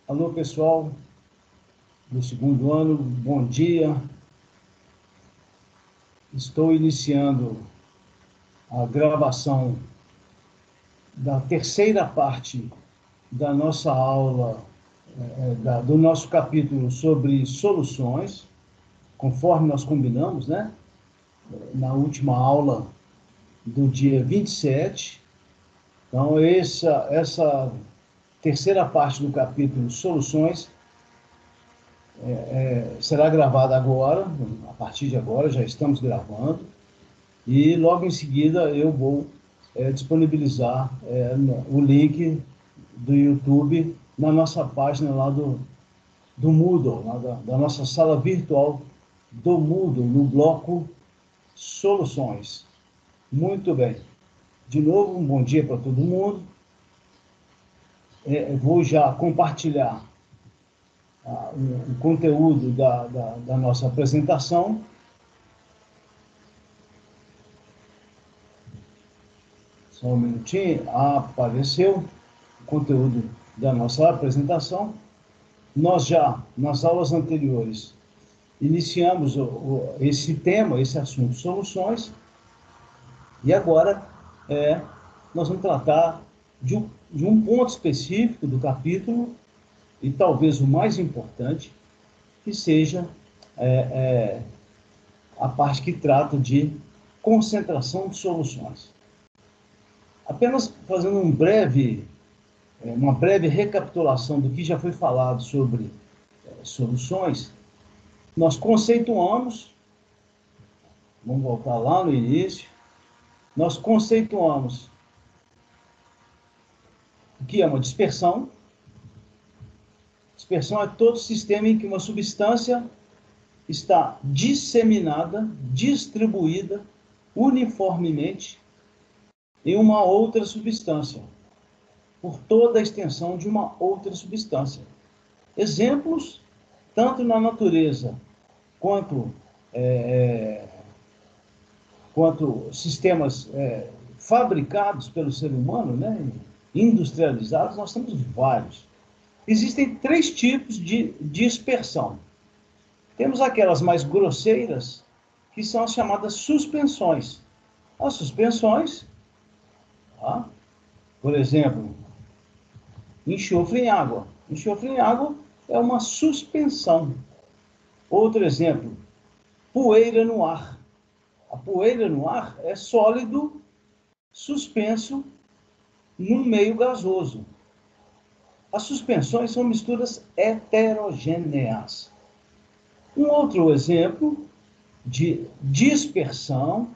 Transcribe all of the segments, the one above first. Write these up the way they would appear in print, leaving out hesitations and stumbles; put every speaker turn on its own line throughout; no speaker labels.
Alô, pessoal do segundo ano, bom dia. Estou iniciando a gravação da terceira parte da nossa aula, do nosso capítulo sobre soluções, conforme nós combinamos, né? Na última aula do dia 27. Então, essa terceira parte do capítulo Soluções será gravada agora, a partir de agora, já estamos gravando, e logo em seguida eu vou disponibilizar o link do YouTube na nossa página lá do Moodle, lá da nossa sala virtual do Moodle, no bloco Soluções. Muito bem. De novo, um bom dia para todo mundo. Vou já compartilhar o conteúdo da nossa apresentação. Só um minutinho. Apareceu o conteúdo da nossa apresentação. Nós já, nas aulas anteriores, iniciamos esse tema, esse assunto, soluções, e agora nós vamos tratar de um ponto específico do capítulo, e talvez o mais importante, que seja a parte que trata de concentração de soluções. Apenas fazendo uma breve recapitulação do que já foi falado sobre soluções, nós conceituamos, vamos voltar lá no início, nós conceituamos o que é uma dispersão. Dispersão é todo sistema em que uma substância está disseminada, distribuída uniformemente em uma outra substância, por toda a extensão de uma outra substância. Exemplos, tanto na natureza quanto sistemas fabricados pelo ser humano, né, industrializados, nós temos vários. Existem 3 tipos de dispersão. Temos aquelas mais grosseiras, que são as chamadas suspensões. As suspensões, por exemplo, enxofre em água. Enxofre em água é uma suspensão. Outro exemplo, poeira no ar. A poeira no ar é sólido suspenso num meio gasoso. As suspensões são misturas heterogêneas. Um outro exemplo de dispersão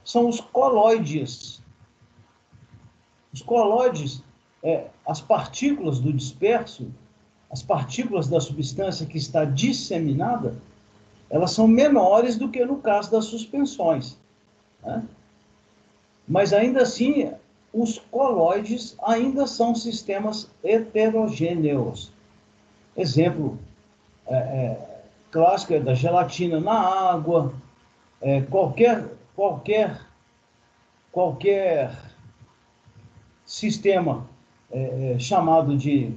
são os colóides. Os colóides, as partículas do disperso, as partículas da substância que está disseminada, elas são menores do que no caso das suspensões, né? Mas ainda assim, os colóides ainda são sistemas heterogêneos. Exemplo clássico é da gelatina na água, qualquer sistema chamado de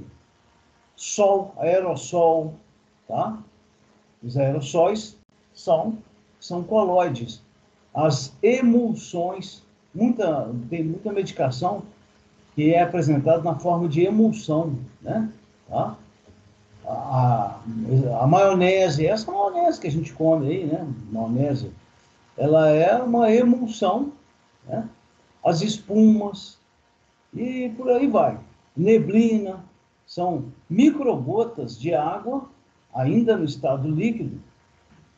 sol, aerossol, tá? Os aerossóis são colóides. As emulsões, tem muita medicação que é apresentada na forma de emulsão, né? Tá? A maionese, essa maionese que a gente come aí, né? Maionese, ela é uma emulsão, né? As espumas, e por aí vai. Neblina, são microgotas de água, ainda no estado líquido,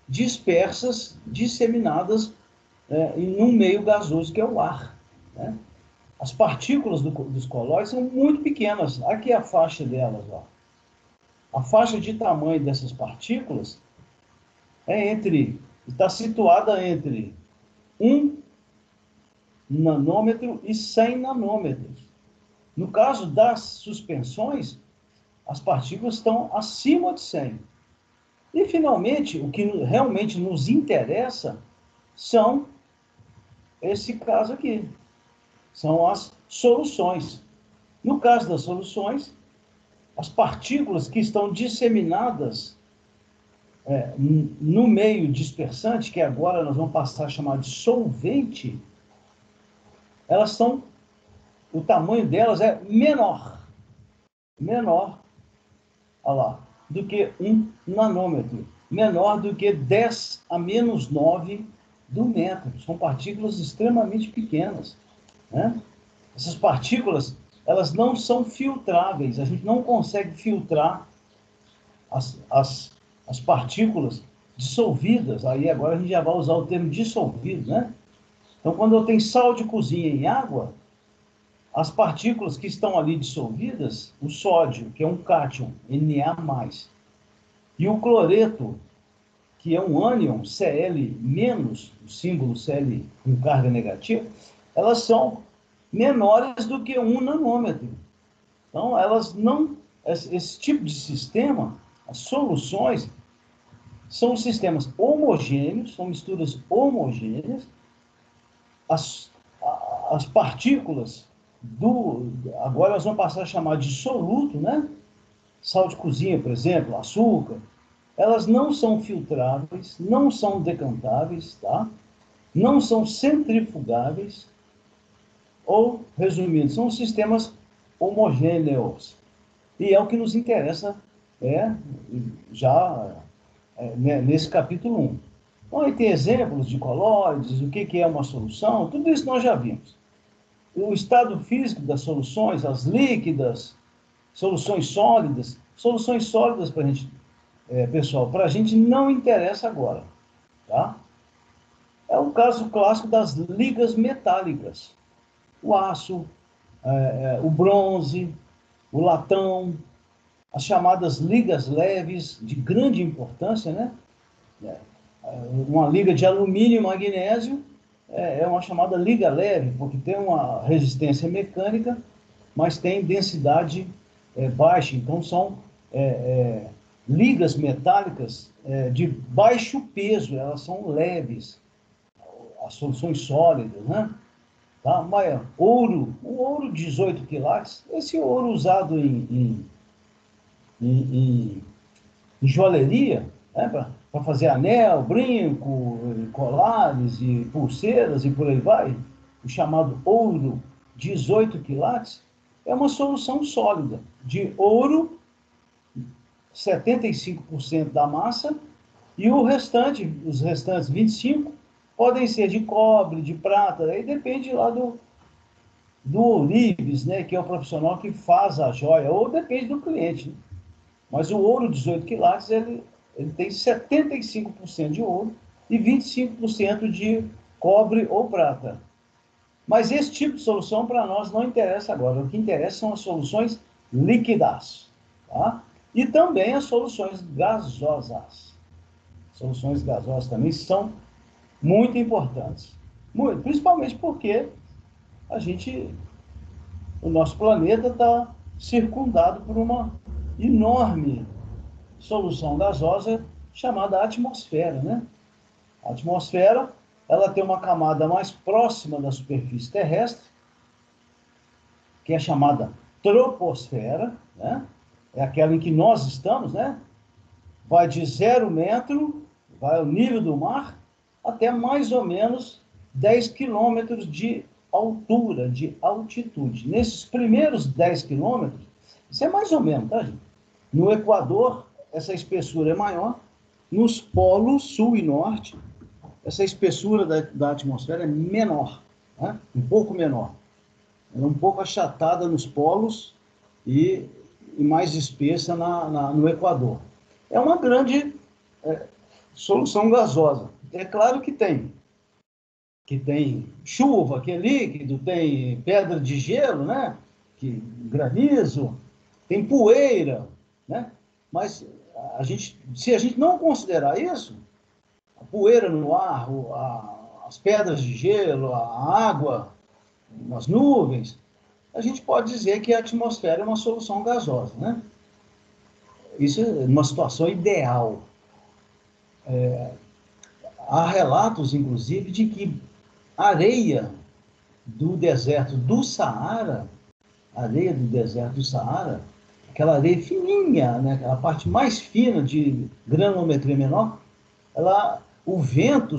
dispersas, disseminadas em um meio gasoso que é o ar, né? As partículas dos colóides são muito pequenas. Aqui é a faixa delas, ó. A faixa de tamanho dessas partículas está situada entre 1 nanômetro e 100 nanômetros. No caso das suspensões, as partículas estão acima de 100. E, finalmente, o que realmente nos interessa são esse caso aqui. São as soluções. No caso das soluções, as partículas que estão disseminadas no meio dispersante, que agora nós vamos passar a chamar de solvente, elas são, o tamanho delas é menor, olha lá, do que 1 nanômetro, menor do que 10 a menos 9 do metro. São partículas extremamente pequenas, né? Essas partículas, elas não são filtráveis, a gente não consegue filtrar as partículas dissolvidas. Aí agora a gente já vai usar o termo dissolvido, né? Então, quando eu tenho sal de cozinha em água, as partículas que estão ali dissolvidas, o sódio, que é um cátion, Na+, e o cloreto, que é um ânion, Cl-, o símbolo Cl com carga negativa, elas são menores do que 1 nanômetro. Então, elas não... Esse tipo de sistema, as soluções, são sistemas homogêneos, são misturas homogêneas. As partículas agora nós vamos passar a chamar de soluto, né? Sal de cozinha, por exemplo, açúcar, elas não são filtráveis, não são decantáveis, tá? Não são centrifugáveis, ou, resumindo, são sistemas homogêneos. E é o que nos interessa nesse capítulo 1. Então, aí tem exemplos de colóides, o que é uma solução, tudo isso nós já vimos. O estado físico das soluções, as líquidas, soluções sólidas para a gente, pessoal, para a gente não interessa agora, tá? É o caso clássico das ligas metálicas. O aço, o bronze, o latão, as chamadas ligas leves, de grande importância, né? Uma liga de alumínio e magnésio é uma chamada liga leve, porque tem uma resistência mecânica, mas tem densidade baixa. Então, são ligas metálicas de baixo peso, elas são leves, as soluções sólidas, né? Tá? Mas o ouro 18 quilates, esse ouro usado em joalheria, né? Para fazer anel, brinco, colares e pulseiras e por aí vai, o chamado ouro 18 quilates, é uma solução sólida de ouro, 75% da massa, e os restantes 25%, podem ser de cobre, de prata, aí depende lá do ourives, né, que é o profissional que faz a joia, ou depende do cliente, né? Mas o ouro 18 quilates, ele tem 75% de ouro e 25% de cobre ou prata. Mas esse tipo de solução para nós não interessa agora. O que interessa são as soluções líquidas, tá? E também as soluções gasosas. Soluções gasosas também são muito importantes. Principalmente porque o nosso planeta está circundado por uma enorme solução gasosa chamada atmosfera, né? A atmosfera, ela tem uma camada mais próxima da superfície terrestre, que é chamada troposfera, né? É aquela em que nós estamos, né? Vai de 0 metro, vai ao nível do mar, até mais ou menos 10 quilômetros de altura, de altitude. Nesses primeiros 10 quilômetros, isso é mais ou menos, tá, gente? No Equador, essa espessura é maior. Nos polos sul e norte, essa espessura da atmosfera é menor, né? Um pouco menor. Ela é um pouco achatada nos polos e mais espessa no Equador. É uma grande solução gasosa. É claro que tem chuva, que é líquido, tem pedra de gelo, né? Granizo, tem poeira, né? Mas se a gente não considerar isso, a poeira no ar, as pedras de gelo, a água, as nuvens, a gente pode dizer que a atmosfera é uma solução gasosa, né? Isso é uma situação ideal. Há relatos, inclusive, de que areia do deserto do Saara, aquela areia fininha, né? Aquela parte mais fina de granulometria menor, o vento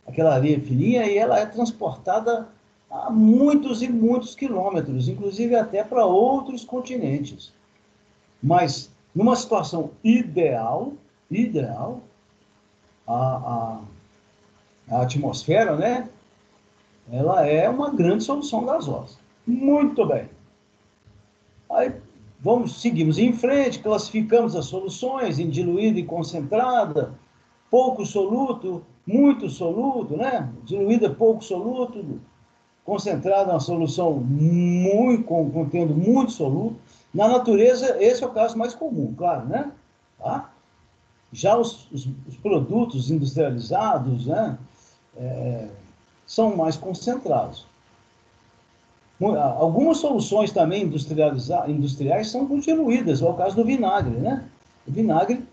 aquela areia fininha e ela é transportada a muitos e muitos quilômetros, inclusive até para outros continentes. Mas, numa situação ideal, a, a atmosfera, né, ela é uma grande solução gasosa. Muito bem. Aí, seguimos em frente, classificamos as soluções em diluída e concentrada, pouco soluto, muito soluto, né? Diluída, pouco soluto, concentrada, uma solução contendo muito soluto. Na natureza, esse é o caso mais comum, claro, né? Tá? Já os produtos industrializados, né, são mais concentrados. Algumas soluções também industriais são diluídas, é o caso do vinagre, né? O vinagre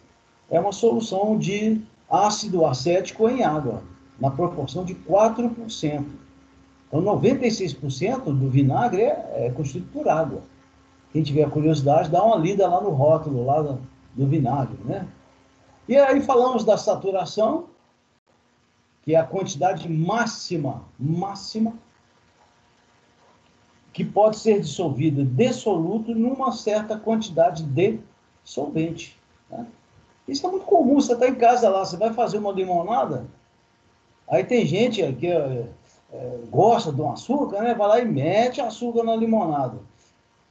é uma solução de ácido acético em água, na proporção de 4%. Então, 96% do vinagre é constituído por água. Quem tiver curiosidade, dá uma lida lá no rótulo lá do vinagre, né? E aí falamos da saturação, que é a quantidade máxima que pode ser dissolvida de soluto numa certa quantidade de solvente. Né? Isso é muito comum. Você está em casa lá, você vai fazer uma limonada, aí tem gente que gosta de um açúcar, né? Vai lá e mete açúcar na limonada.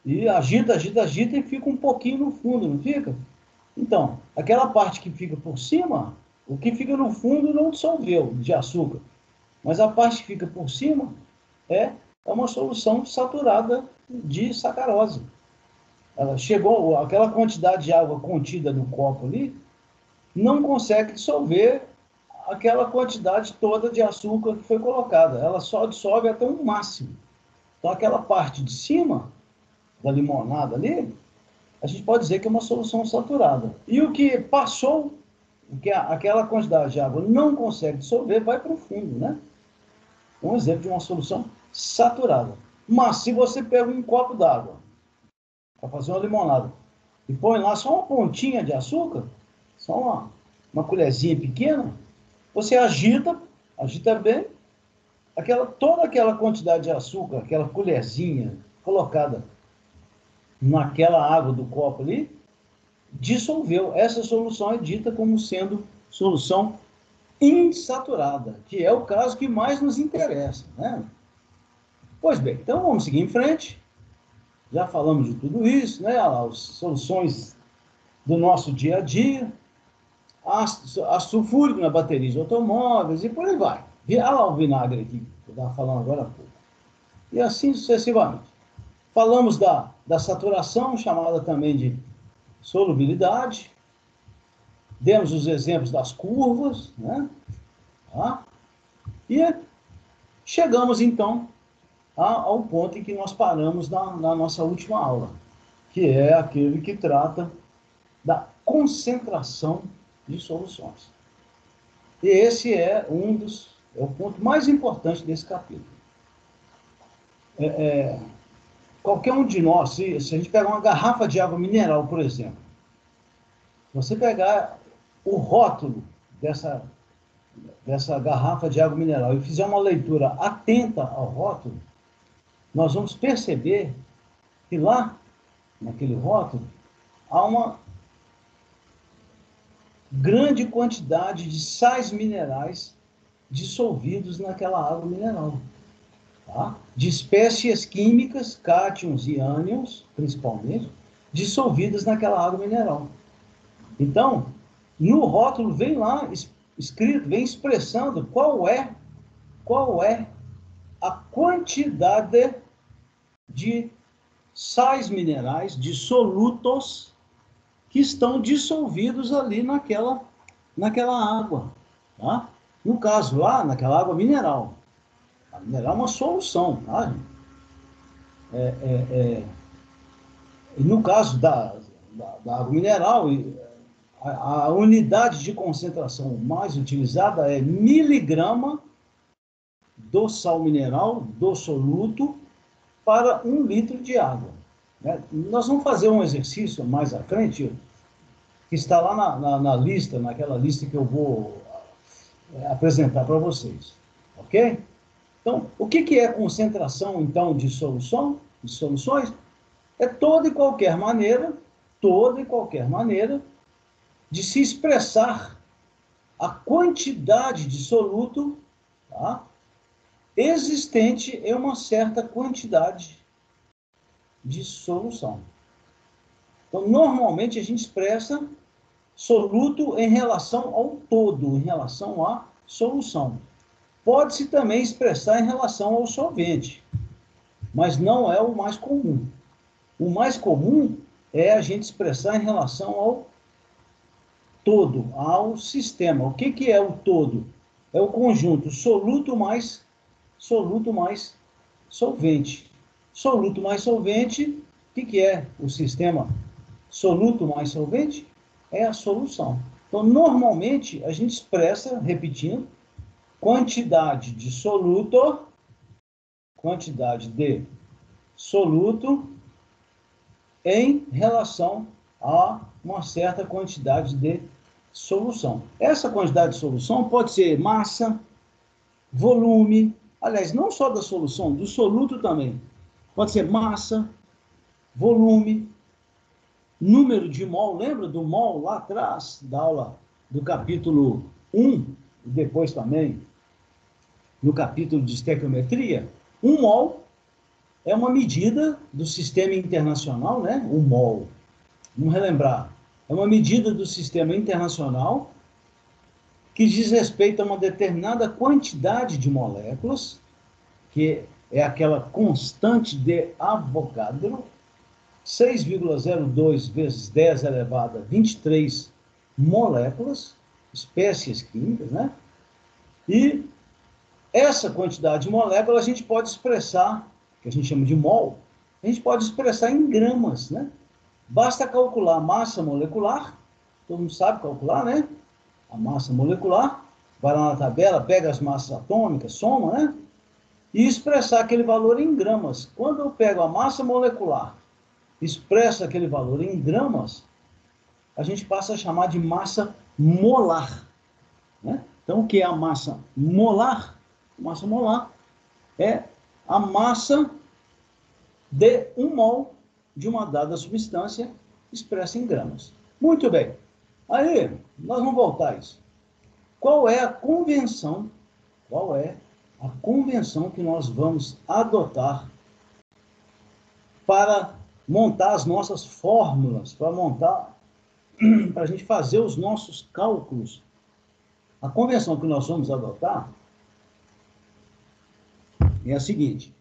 E agita e fica um pouquinho no fundo, não fica? Então, aquela parte que fica por cima, o que fica no fundo não dissolveu de açúcar. Mas a parte que fica por cima é uma solução saturada de sacarose. Ela chegou, aquela quantidade de água contida no copo ali, não consegue dissolver aquela quantidade toda de açúcar que foi colocada. Ela só dissolve até um máximo. Então, aquela parte de cima da limonada ali, a gente pode dizer que é uma solução saturada. E o que passou, aquela quantidade de água não consegue dissolver, vai para o fundo, né? Um exemplo de uma solução saturada. Mas se você pega um copo d'água para fazer uma limonada e põe lá só uma pontinha de açúcar, só uma colherzinha pequena, você agita bem, toda aquela quantidade de açúcar, aquela colherzinha colocada naquela água do copo ali, dissolveu. Essa solução é dita como sendo solução insaturada, que é o caso que mais nos interessa, né? Pois bem, então vamos seguir em frente. Já falamos de tudo isso, né? As soluções do nosso dia a dia, ácido sulfúrico na bateria de automóveis e por aí vai. Olha lá o vinagre aqui, que eu estava falando agora há pouco. E assim sucessivamente. Falamos da saturação, chamada também de solubilidade. Demos os exemplos das curvas, né? Tá? E chegamos, então, ao ponto em que nós paramos na nossa última aula, que é aquele que trata da concentração de soluções. E esse é o ponto mais importante desse capítulo. Qualquer um de nós, se a gente pegar uma garrafa de água mineral, por exemplo, se você pegar o rótulo dessa garrafa de água mineral e fizer uma leitura atenta ao rótulo, nós vamos perceber que lá, naquele rótulo, há uma grande quantidade de sais minerais dissolvidos naquela água mineral. Tá? De espécies químicas, cátions e ânions, principalmente, dissolvidas naquela água mineral. Então, no rótulo vem lá escrito, vem expressando qual é a quantidade de sais minerais, de solutos, que estão dissolvidos ali naquela água. Tá? No caso lá, naquela água mineral. A mineral é uma solução. Tá? No caso da água mineral, a unidade de concentração mais utilizada é miligrama do sal mineral, do soluto, para 1 litro de água. Né? Nós vamos fazer um exercício mais à frente, que está lá na lista, naquela lista que eu vou apresentar para vocês. Ok? Então, o que é concentração, então, de soluções? É toda e qualquer maneira de se expressar a quantidade de soluto, tá, existente em uma certa quantidade de solução. Então, normalmente, a gente expressa soluto em relação ao todo, em relação à solução. Pode-se também expressar em relação ao solvente, mas não é o mais comum. O mais comum é a gente expressar em relação ao todo, ao sistema. O que é o todo? É o conjunto soluto mais solvente. Soluto mais solvente, o que é o sistema soluto mais solvente? É a solução. Então, normalmente, a gente expressa, repetindo, quantidade de soluto em relação a uma certa quantidade de solução. Essa quantidade de solução pode ser massa, volume, aliás, não só da solução, do soluto também. Pode ser massa, volume, número de mol. Lembra do mol lá atrás, da aula do capítulo 1, e depois também no capítulo de estequiometria? 1 mol é uma medida do sistema internacional, né? O mol. Vamos relembrar. É uma medida do sistema internacional que diz respeito a uma determinada quantidade de moléculas, que é aquela constante de Avogadro, 6,02 vezes 10 elevado a 23 moléculas, espécies químicas, né? E essa quantidade de moléculas a gente pode expressar, que a gente chama de mol, a gente pode expressar em gramas, né? Basta calcular a massa molecular, todo mundo sabe calcular, né? A massa molecular, vai lá na tabela, pega as massas atômicas, soma, né? E expressar aquele valor em gramas. Quando eu pego a massa molecular, expresso aquele valor em gramas, a gente passa a chamar de massa molar, né? Então, o que é a massa molar? Massa molar é a massa de 1 mol de uma dada substância expressa em gramas. Muito bem. Aí, nós vamos voltar a isso. Qual é a convenção que nós vamos adotar para montar as nossas fórmulas, para a gente fazer os nossos cálculos? A convenção que nós vamos adotar é a seguinte: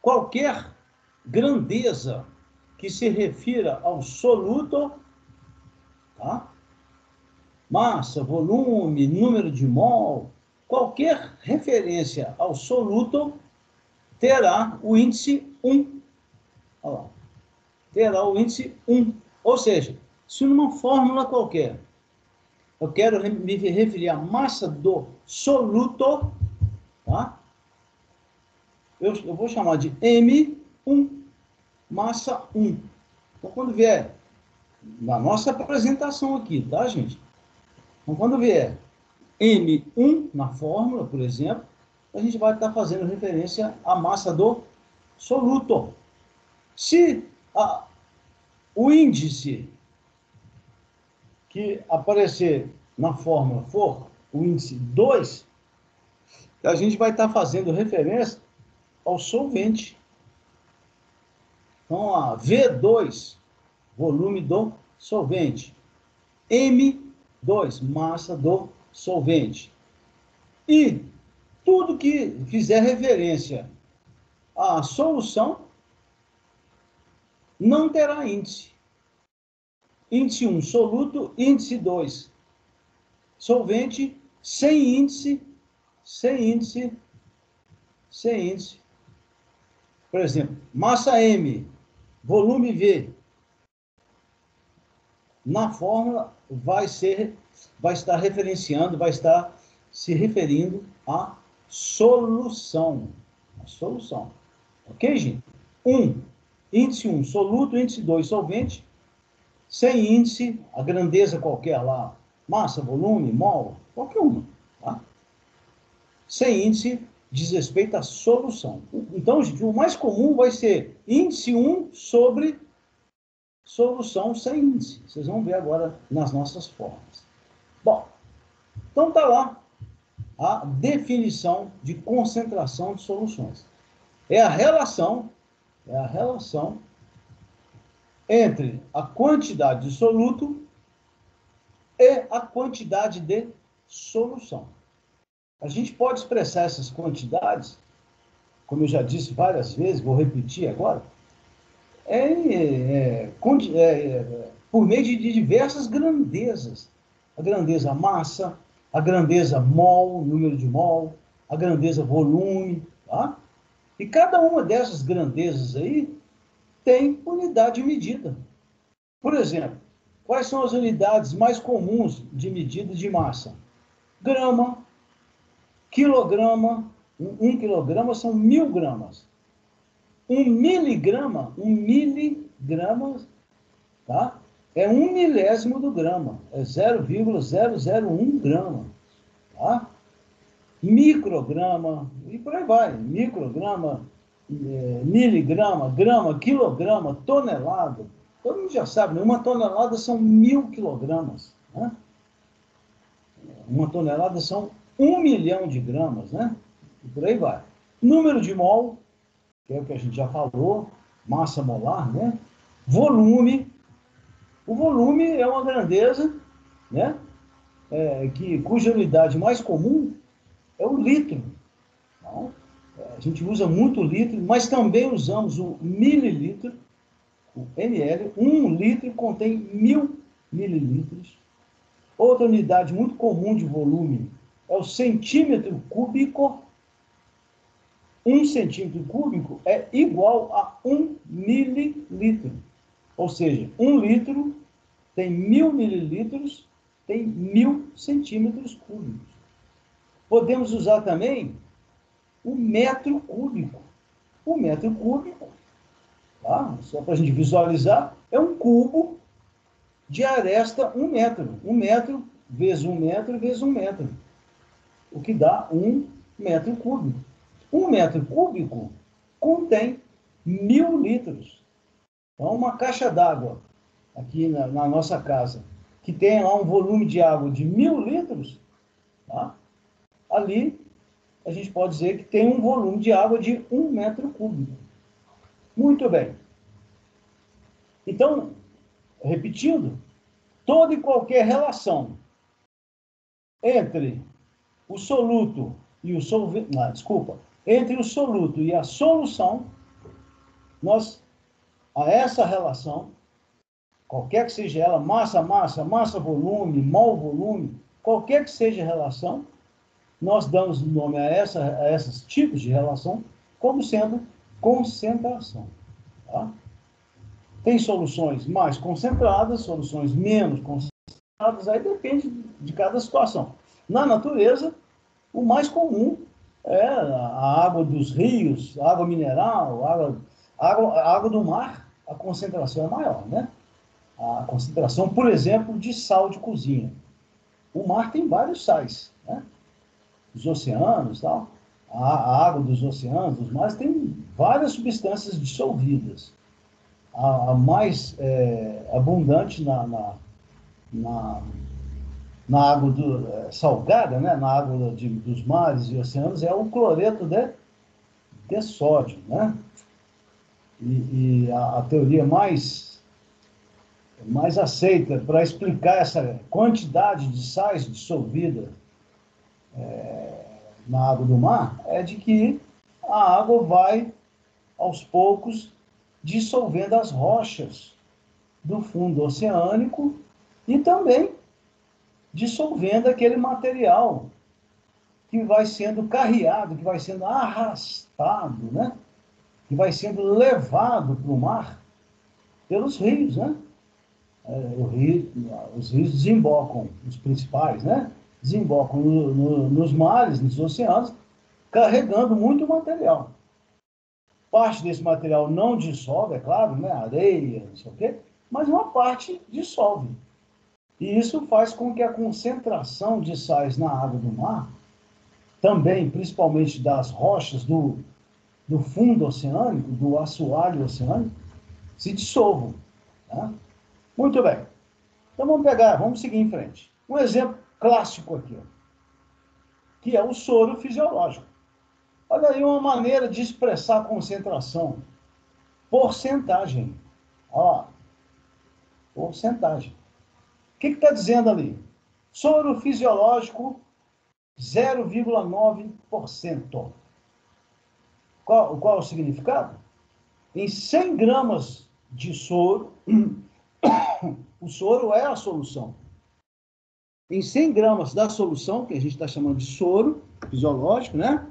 qualquer grandeza que se refira ao soluto, tá? Massa, volume, número de mol, qualquer referência ao soluto terá o índice 1. Olha lá. Terá o índice 1. Ou seja, se numa fórmula qualquer eu quero me referir à massa do soluto, tá? Eu vou chamar de M1, massa 1. Então, quando vier na nossa apresentação aqui, tá, gente? Então, quando vier M1 na fórmula, por exemplo, a gente vai estar fazendo referência à massa do soluto. Se o índice que aparecer na fórmula for o índice 2, a gente vai estar fazendo referência ao solvente. Então, a V2, volume do solvente. M2, massa do solvente. E tudo que fizer referência à solução não terá índice. Índice 1, soluto. Índice 2, solvente. Sem índice. Por exemplo, massa M, volume V. Na fórmula vai estar referenciando, vai estar se referindo à solução. A solução. Ok, gente? Índice 1, soluto, índice 2, solvente, sem índice, a grandeza qualquer lá, massa, volume, mol, qualquer uma, tá? Sem índice, diz respeito à solução. Então, gente, o mais comum vai ser índice 1 sobre solução sem índice. Vocês vão ver agora nas nossas formas. Bom, então tá lá a definição de concentração de soluções. É a relação entre a quantidade de soluto e a quantidade de solução. A gente pode expressar essas quantidades, como eu já disse várias vezes, vou repetir agora, por meio de diversas grandezas. A grandeza massa, a grandeza mol, número de mol, a grandeza volume, tá? E cada uma dessas grandezas aí tem unidade de medida. Por exemplo, quais são as unidades mais comuns de medida de massa? Grama, quilograma, 1 quilograma são 1000 gramas. 1 miligrama, tá? É 1 milésimo do grama, é 0,001 grama, tá? Micrograma, e por aí vai, micrograma, miligrama, grama, quilograma, tonelada. Todo mundo já sabe, né? Uma tonelada são 1000 quilogramas, né? Uma tonelada são 1 milhão de gramas, né? E por aí vai. Número de mol, que é o que a gente já falou, massa molar, né? Volume. O volume é uma grandeza, né? Cuja unidade mais comum é o litro. Então, a gente usa muito o litro, mas também usamos o mililitro, o ml. 1 litro contém 1000 mililitros. Outra unidade muito comum de volume é o centímetro cúbico. 1 centímetro cúbico é igual a 1 mililitro. Ou seja, 1 litro tem 1000 mililitros, tem 1000 centímetros cúbicos. Podemos usar também o metro cúbico. O metro cúbico, tá? Só para a gente visualizar, é um cubo de aresta 1 metro. 1 metro vezes 1 metro vezes 1 metro. O que dá 1 metro cúbico. 1 metro cúbico contém 1000 litros. Então, uma caixa d'água aqui na nossa casa, que tem lá um volume de água de 1000 litros, tá? Ali a gente pode dizer que tem um volume de água de 1 metro cúbico. Muito bem. Então, repetindo, toda e qualquer relação entre o soluto e o solvente, entre o soluto e a solução, a essa relação, qualquer que seja ela, massa, volume, mol, volume, qualquer que seja a relação, nós damos nome a esses tipos de relação como sendo concentração. Tá? Tem soluções mais concentradas, soluções menos concentradas, aí depende de cada situação. Na natureza, o mais comum é a água dos rios, a água mineral, a água do mar, a concentração é maior, né? A concentração, por exemplo, de sal de cozinha. O mar tem vários sais, né? Os oceanos, tal. A água dos oceanos, dos mares, tem várias substâncias dissolvidas. A mais abundante na água salgada, né? Na água dos mares e oceanos, é o cloreto de sódio, né? E a teoria mais aceita para explicar essa quantidade de sais dissolvida na água do mar é de que a água vai, aos poucos, dissolvendo as rochas do fundo oceânico e também dissolvendo aquele material que vai sendo carreado, que vai sendo arrastado, né? Que vai sendo levado para o mar pelos rios, né? Os rios desembocam, os principais, né? Desembocam nos mares, nos oceanos, carregando muito material. Parte desse material não dissolve, é claro, né? Areia, não sei o quê, mas uma parte dissolve. E isso faz com que a concentração de sais na água do mar, também, principalmente das rochas do fundo oceânico, do assoalho oceânico, se dissolvam. Tá? Muito bem. Então vamos seguir em frente. Um exemplo clássico aqui, ó, que é o soro fisiológico. Olha aí uma maneira de expressar a concentração. Porcentagem. Ó, porcentagem. O que está dizendo ali? Soro fisiológico, 0,9%. Qual é o significado? Em 100 gramas de soro, o soro é a solução. Em 100 gramas da solução, que a gente está chamando de soro fisiológico, né?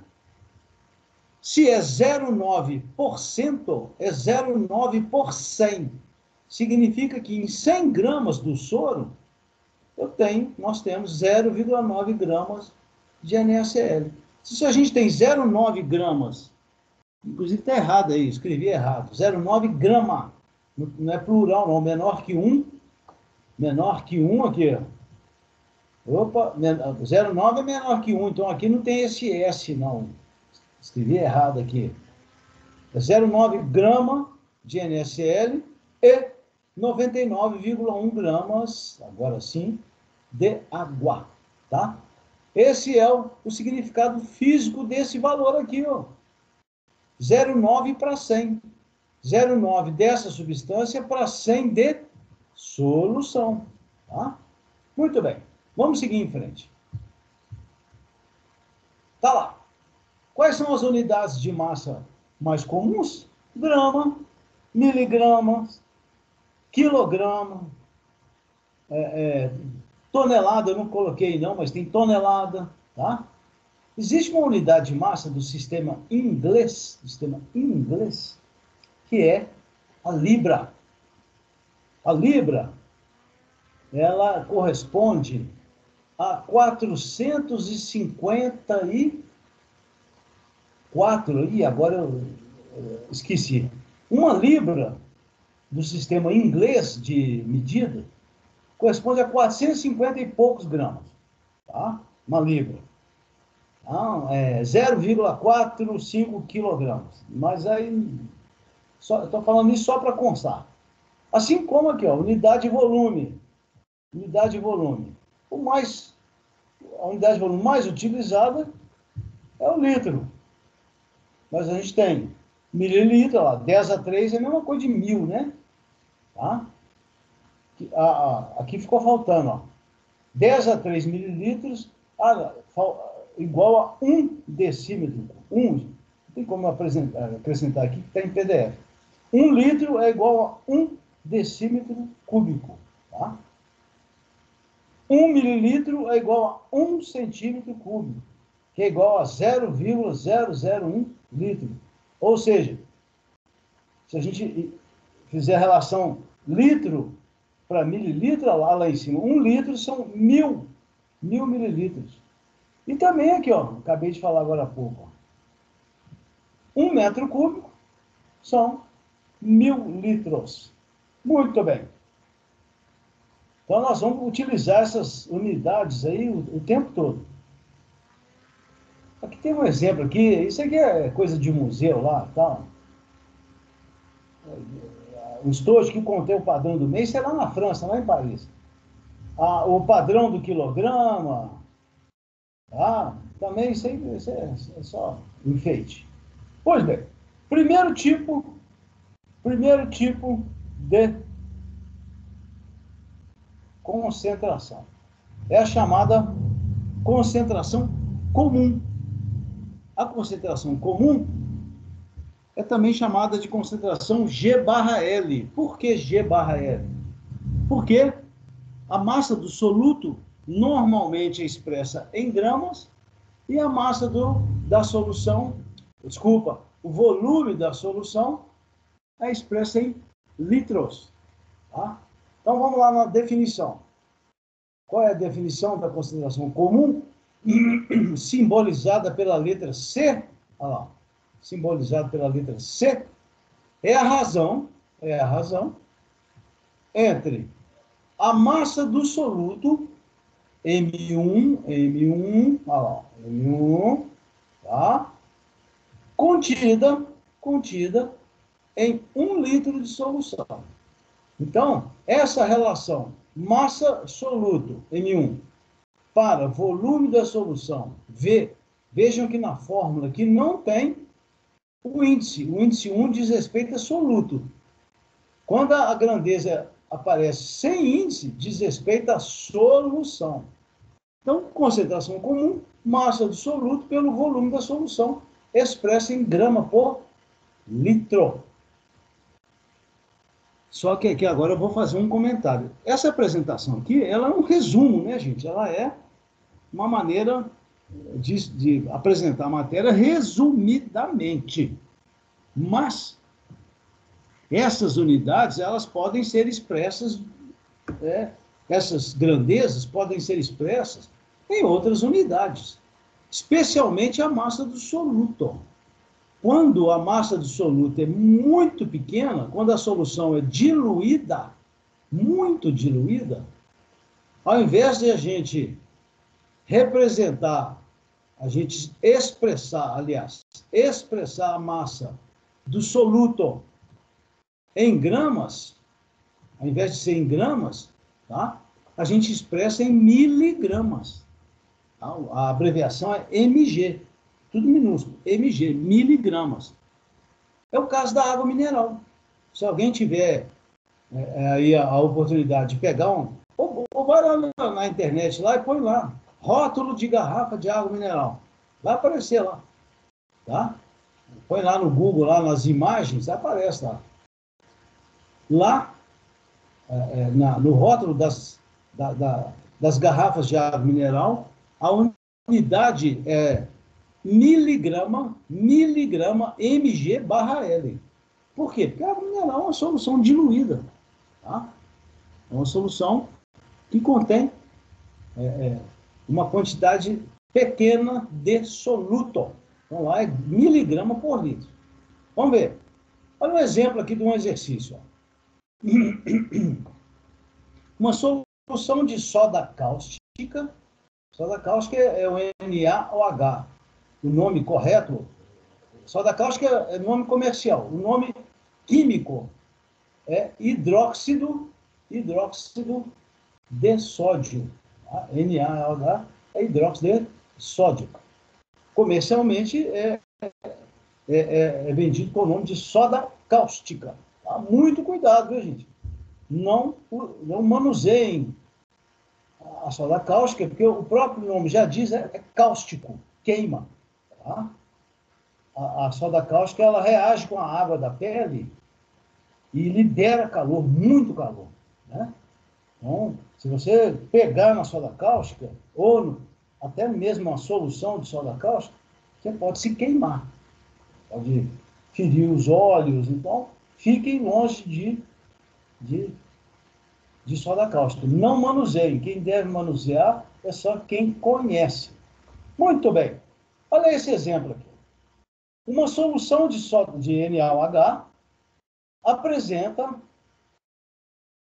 Se é 0,9%, é 0,9 por 100. Significa que em 100 gramas do soro, nós temos 0,9 gramas de NaCl. Se a gente tem 0,9 gramas, inclusive está errado aí, escrevi errado, 0,9 grama, não é plural não, menor que 1 aqui, ó. Opa, 0,9 é menor que 1, então aqui não tem esse S não, escrevi errado aqui. É 0,9 grama de NaCl e 99,1 gramas, agora sim, de água, tá? Esse é o significado físico desse valor aqui, ó. 0,9 para 100. 0,9 dessa substância para 100 de solução, tá? Muito bem. Vamos seguir em frente. Tá lá. Quais são as unidades de massa mais comuns? Grama, miligramas, quilograma, tonelada, eu não coloquei não, mas tem tonelada, tá? Existe uma unidade de massa do sistema inglês, que é a libra. A libra, ela corresponde a 454, e agora eu esqueci. Uma libra do sistema inglês de medida corresponde a 450 e poucos gramas, tá? Uma libra. Então, 0,45 quilogramas. Mas aí, estou falando isso só para constar. Assim como aqui, ó, unidade de volume. Unidade de volume. A unidade de volume mais utilizada é o litro. Mas a gente tem mililitro, lá, 10 a 3 é a mesma coisa de 1000, né? Tá? Aqui ficou faltando, ó. 10 a 3 mililitros igual a 1 decímetro. Não tem como acrescentar aqui, que está em PDF. 1 litro é igual a 1 decímetro cúbico. Tá? 1 mililitro é igual a 1 centímetro cúbico, que é igual a 0,001 litro. Ou seja, se a gente fizer a relação litro para mililitro, lá em cima, 1 litro são 1000 mililitros. E também aqui, ó, acabei de falar agora há pouco, ó, 1 metro cúbico são 1000 litros. Muito bem. Então, nós vamos utilizar essas unidades aí o tempo todo. Aqui tem um exemplo aqui, isso aqui é coisa de museu lá, tal. O estojo que contém o padrão do mês é lá na França, lá em Paris. O padrão do quilograma, tá? Também isso é só enfeite. Pois bem, primeiro tipo de concentração é a chamada concentração comum. A concentração comum é também chamada de concentração G/L. Por que G/L? Porque a massa do soluto normalmente é expressa em gramas e a massa da solução, o volume da solução é expressa em litros. Tá? Então vamos lá na definição. Qual é a definição da concentração comum? Simbolizada pela letra C. Olha lá. simbolizado pela letra C, é a razão entre a massa do soluto, M1, olha lá, M1, tá? Contida em 1 litro de solução. Então, essa relação massa-soluto, M1, para volume da solução, V, vejam que na fórmula aqui não tem o índice 1 diz respeito a soluto. Quando a grandeza aparece sem índice, diz respeito à solução. Então, concentração comum, massa do soluto pelo volume da solução, expressa em grama por litro. Só que aqui agora eu vou fazer um comentário. Essa apresentação aqui, ela é um resumo, né, gente? Ela é uma maneira de apresentar a matéria resumidamente. Mas essas unidades, elas podem ser expressas, essas grandezas podem ser expressas em outras unidades, especialmente a massa do soluto. Quando a massa do soluto é muito pequena, quando a solução é diluída, muito diluída, ao invés de a gente representar, a gente expressar a massa do soluto em gramas, ao invés de ser em gramas, tá? A gente expressa em miligramas. Tá? A abreviação é MG, tudo minúsculo, MG, miligramas. É o caso da água mineral. Se alguém tiver aí a oportunidade de pegar ou vai lá na internet lá e põe lá, rótulo de garrafa de água mineral. Vai aparecer lá, tá? Põe lá no Google, lá nas imagens, aparece lá. Lá, no rótulo das garrafas de água mineral, a unidade é miligrama mg/L. Por quê? Porque a água mineral é uma solução diluída. Tá? É uma solução que contém uma quantidade pequena de soluto. Então, lá é miligrama por litro. Vamos ver. Olha um exemplo aqui de um exercício. Uma solução de soda cáustica. Soda cáustica é o NaOH. O nome correto, soda cáustica é nome comercial. O nome químico é hidróxido de sódio. Tá? NaOH é hidróxido de sódio. Comercialmente é vendido com o nome de soda cáustica. Tá? Muito cuidado, viu, gente? Não manuseiem a soda cáustica, porque o próprio nome já diz, é cáustico, queima. Tá? A soda cáustica, ela reage com a água da pele e libera calor, muito calor. Né? Então, se você pegar na soda cáustica, ou até mesmo uma solução de soda cáustica, você pode se queimar. Pode ferir os olhos. Então, fiquem longe de soda cáustica. Não manuseiem. Quem deve manusear é só quem conhece. Muito bem. Olha esse exemplo aqui. Uma solução de NaOH apresenta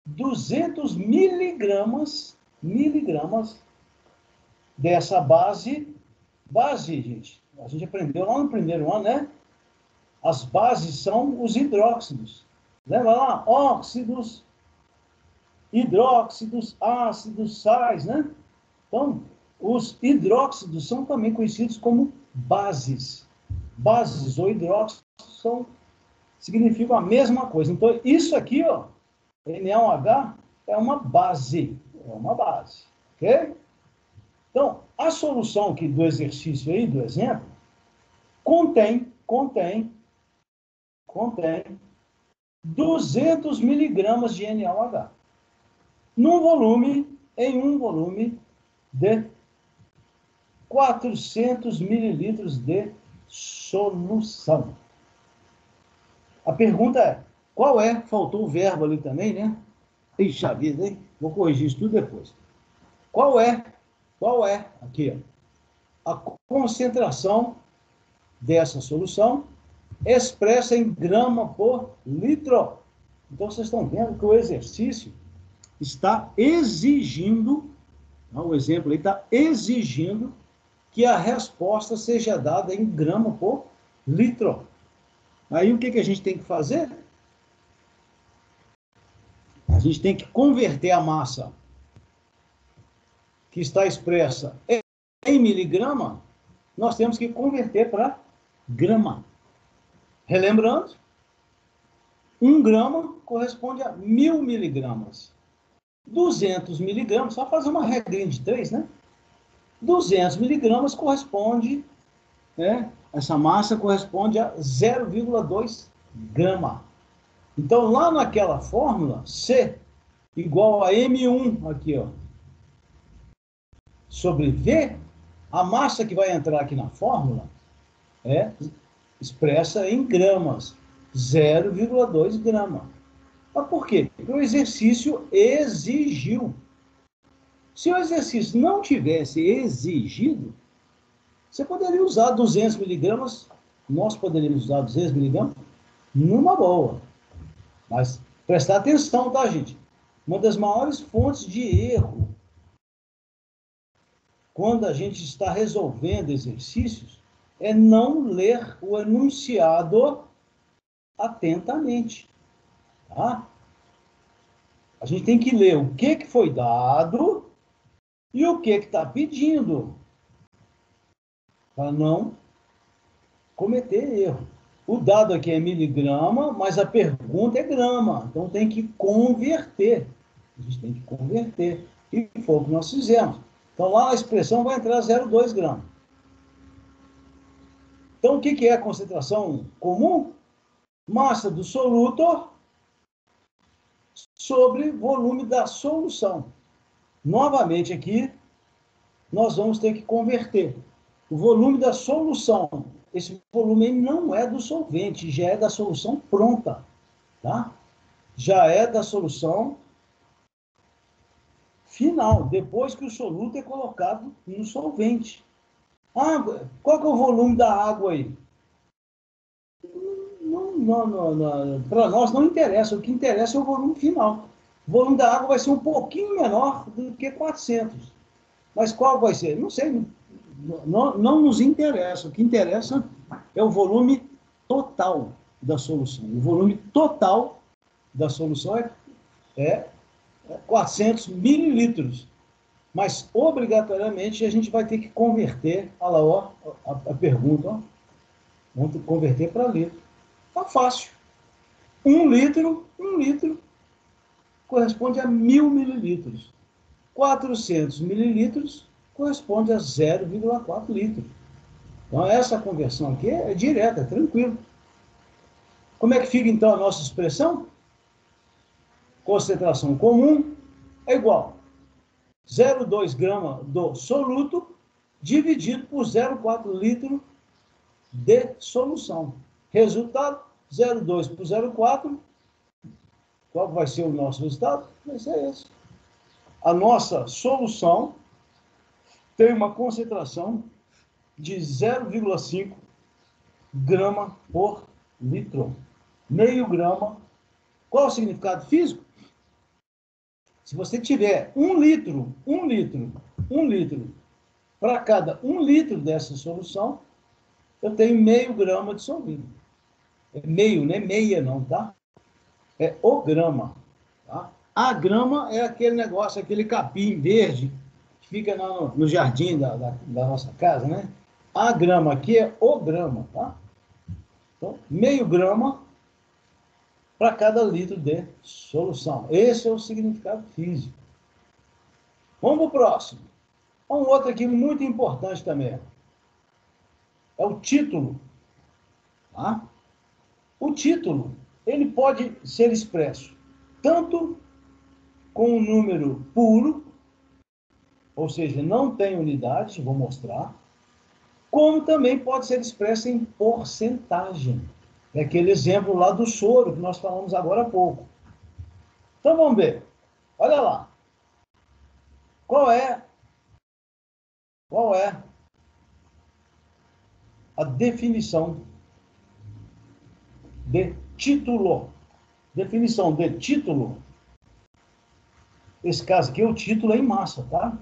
200 miligramas dessa base, gente, a gente aprendeu lá no primeiro ano, né? As bases são os hidróxidos. Lembra lá? Óxidos, hidróxidos, ácidos, sais, né? Então, os hidróxidos são também conhecidos como bases. Bases ou hidróxidos significam a mesma coisa. Então, isso aqui, ó, NaOH, é uma base. Ok? Então, a solução aqui do exercício aí, do exemplo, contém 200 miligramas de NaOH. Em um volume de 400 mililitros de solução. A pergunta é, qual é? Faltou o verbo ali também, né? Ixi, vida, hein? Vou corrigir isso tudo depois. Qual é, aqui, ó, a concentração dessa solução expressa em grama por litro. Então, vocês estão vendo que o exercício está exigindo, o exemplo aí está exigindo que a resposta seja dada em grama por litro. Aí, o que a gente tem que fazer? A gente tem que converter a massa que está expressa em miligrama, nós temos que converter para grama. Relembrando, 1 grama corresponde a 1000 miligramas. 200 miligramas, só fazer uma regrinha de 3, né? 200 miligramas corresponde, né? Essa massa corresponde a 0,2 grama. Então, lá naquela fórmula, C igual a M1, aqui, ó, sobre V, a massa que vai entrar aqui na fórmula é expressa em gramas, 0,2 grama. Mas por quê? Porque o exercício exigiu. Se o exercício não tivesse exigido, você poderia usar 200 miligramas, nós poderíamos usar 200 miligramas numa boa. Mas prestar atenção, tá, gente? Uma das maiores fontes de erro quando a gente está resolvendo exercícios é não ler o enunciado atentamente. Tá? A gente tem que ler o que foi dado e o que está pedindo, para não cometer erro. O dado aqui é miligrama, mas a pergunta é grama, então tem que converter. A gente tem que converter. E foi o que nós fizemos. Então lá a expressão vai entrar 0,2 gramas. Então o que é a concentração comum? Massa do soluto sobre volume da solução. Novamente aqui, nós vamos ter que converter. O volume da solução, esse volume não é do solvente, já é da solução pronta, tá? Já é da solução final, depois que o soluto é colocado no solvente. Ah, qual que é o volume da água aí? Para nós não interessa, o que interessa é o volume final. O volume da água vai ser um pouquinho menor do que 400. Mas qual vai ser? Não sei, não nos interessa. O que interessa é o volume total da solução. O volume total da solução é 400 mililitros. Mas, obrigatoriamente, a gente vai ter que converter, olha lá, ó, a pergunta, ó, vamos converter para litro. Tá fácil. 1 litro corresponde a 1000 mililitros. 400 mililitros corresponde a 0,4 litros. Então, essa conversão aqui é direta, é tranquilo. Como é que fica, então, a nossa expressão? Concentração comum é igual a 0,2 grama do soluto dividido por 0,4 litro de solução. Resultado, 0,2 por 0,4. Qual vai ser o nosso resultado? Vai ser esse. A nossa solução tem uma concentração de 0,5 grama por litro. Meio grama. Qual o significado físico? Se você tiver 1 litro, para cada 1 litro dessa solução, eu tenho meio grama de solvente. É meio, não é meia não, tá? É o grama. Tá? A grama é aquele negócio, aquele capim verde que fica no jardim da nossa casa, né? A grama aqui é o grama, tá? Então, meio grama para cada litro de solução. Esse é o significado físico. Vamos para o próximo. Um outro aqui muito importante também. É o título. Tá? O título, ele pode ser expresso tanto com um número puro, ou seja, não tem unidade, vou mostrar, como também pode ser expresso em porcentagem. É aquele exemplo lá do soro que nós falamos agora há pouco. Então vamos ver. Olha lá. Qual é a definição de título. Definição de título. Esse caso aqui, o título é em massa, tá?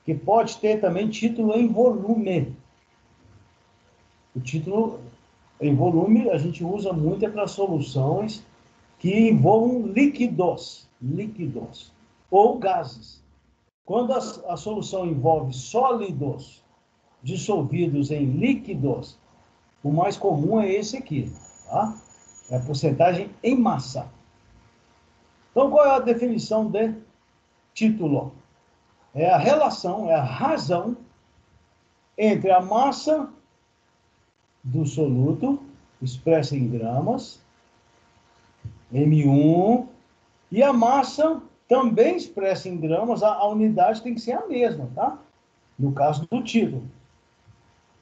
Que pode ter também título em volume. O título em volume a gente usa muito para soluções que envolvam líquidos, ou gases. Quando a solução envolve sólidos dissolvidos em líquidos, o mais comum é esse aqui, tá? É a porcentagem em massa. Então, qual é a definição de título? É a relação, é a razão entre a massa do soluto, expressa em gramas, M1, e a massa também expressa em gramas, a unidade tem que ser a mesma, tá? No caso do título.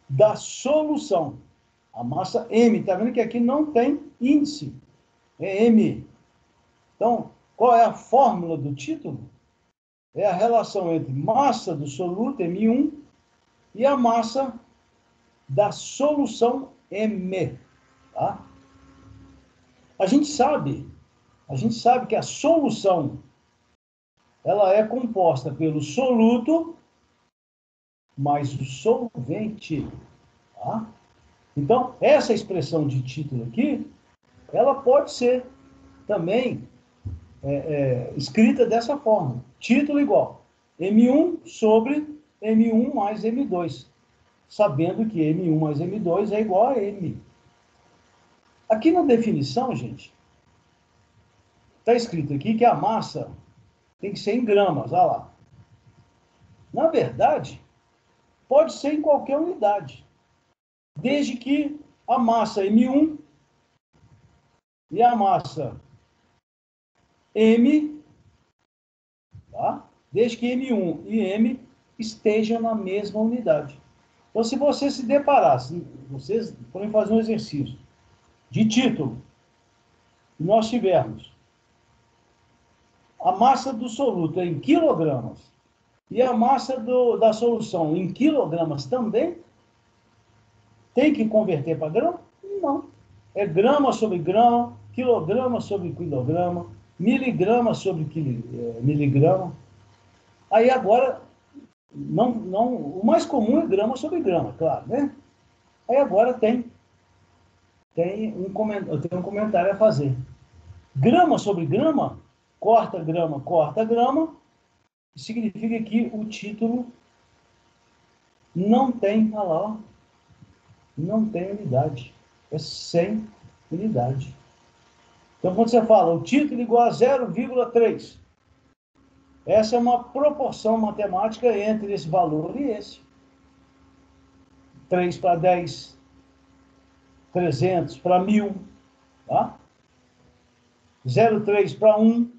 Da solução. A massa M, tá vendo que aqui não tem índice, é M. Então, qual é a fórmula do título? É a relação entre massa do soluto, M1, e a massa da solução, M. Tá? A gente sabe que a solução ela é composta pelo soluto mais o solvente. Tá? Então, essa expressão de título aqui, ela pode ser também escrita dessa forma. Título igual M1 sobre M1 mais M2. Sabendo que M1 mais M2 é igual a M. Aqui na definição, gente, está escrito aqui que a massa tem que ser em gramas, olha lá. Na verdade, pode ser em qualquer unidade, desde que a massa M1 e a massa M, tá? Desde que M1 e M estejam na mesma unidade. Então, se você se deparar, vocês podem fazer um exercício de título, e nós tivermos a massa do soluto em quilogramas e a massa da solução em quilogramas também, tem que converter para grama? Não. É grama sobre grama, quilograma sobre quilograma, miligrama sobre miligrama. Aí agora, o mais comum é grama sobre grama, claro, né? Aí agora tem um comentário a fazer. Grama sobre grama, corta grama, significa que o título não tem, olha lá, não tem unidade. É sem unidade. Então, quando você fala o título igual a 0,3, essa é uma proporção matemática entre esse valor e esse. 3 para 10, 300 para 1000, tá? 0,3 para 1.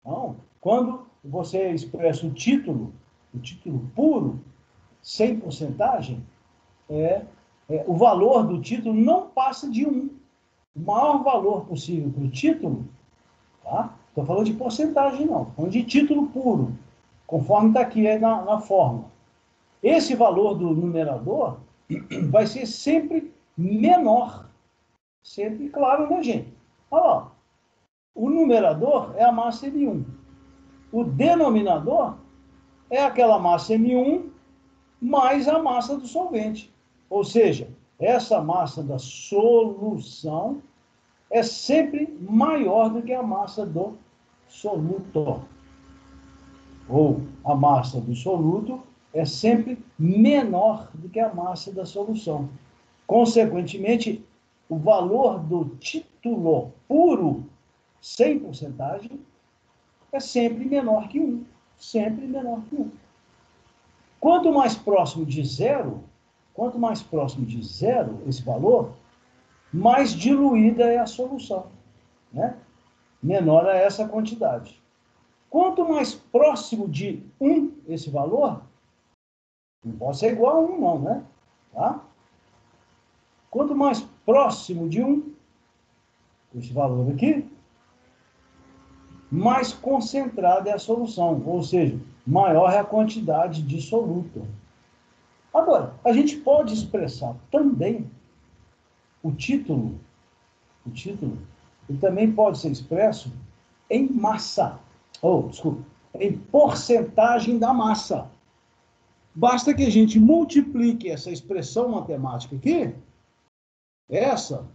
Então, quando você expressa o título puro, sem porcentagem, o valor do título não passa de 1. O maior valor possível para o título, tá? Estou falando de porcentagem, não. Estou falando de título puro, conforme está aqui na fórmula. Esse valor do numerador vai ser sempre menor. Sempre, claro, né, gente? Olha lá. O numerador é a massa M1. O denominador é aquela massa M1 mais a massa do solvente. Ou seja, essa massa da solução é sempre maior do que a massa do soluto. Ou a massa do soluto é sempre menor do que a massa da solução. Consequentemente, o valor do título puro, sem porcentagem, é sempre menor que 1. Sempre menor que 1. Quanto mais próximo de zero esse valor, mais diluída é a solução, né? Menor é essa quantidade. Quanto mais próximo de 1 esse valor, não pode ser igual a 1 não, né? Tá? Quanto mais próximo de 1, esse valor aqui, mais concentrada é a solução, ou seja, maior é a quantidade de soluto. Agora, a gente pode expressar também o título o título, ele também pode ser expresso em massa, desculpa, em porcentagem da massa. Basta que a gente multiplique essa expressão matemática aqui, essa,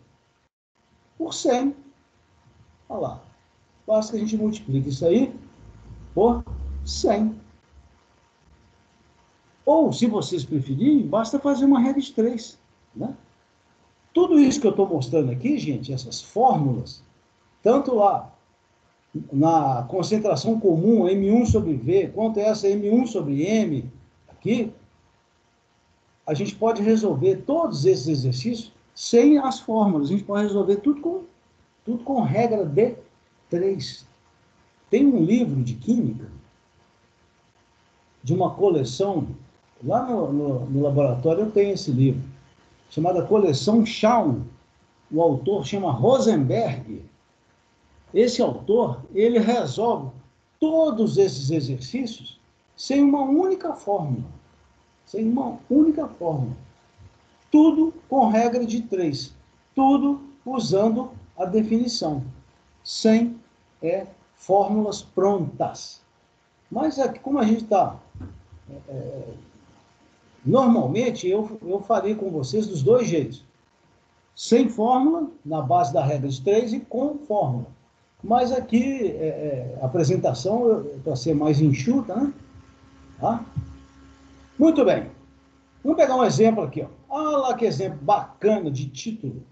por 100. Olha lá. Basta que a gente multiplique isso aí por 100. Ou, se vocês preferirem, basta fazer uma regra de 3. Né? Tudo isso que eu estou mostrando aqui, gente, essas fórmulas, tanto lá na concentração comum M1 sobre V, quanto essa M1 sobre M, aqui, a gente pode resolver todos esses exercícios sem as fórmulas. A gente pode resolver tudo com regra de 3. Tem um livro de química, de uma coleção, lá no laboratório eu tenho esse livro, chamada Coleção Shawn. O autor chama Rosenberg. Esse autor, ele resolve todos esses exercícios sem uma única fórmula. Sem uma única fórmula. Tudo com regra de 3. Tudo usando a definição. Sem fórmulas prontas. Mas aqui, como a gente está... normalmente, eu falei com vocês dos dois jeitos. Sem fórmula, na base da regra de 3, e com fórmula. Mas aqui, a apresentação, para ser mais enxuta, né? Tá? Muito bem. Vamos pegar um exemplo aqui, ó. Olha lá que exemplo bacana de título.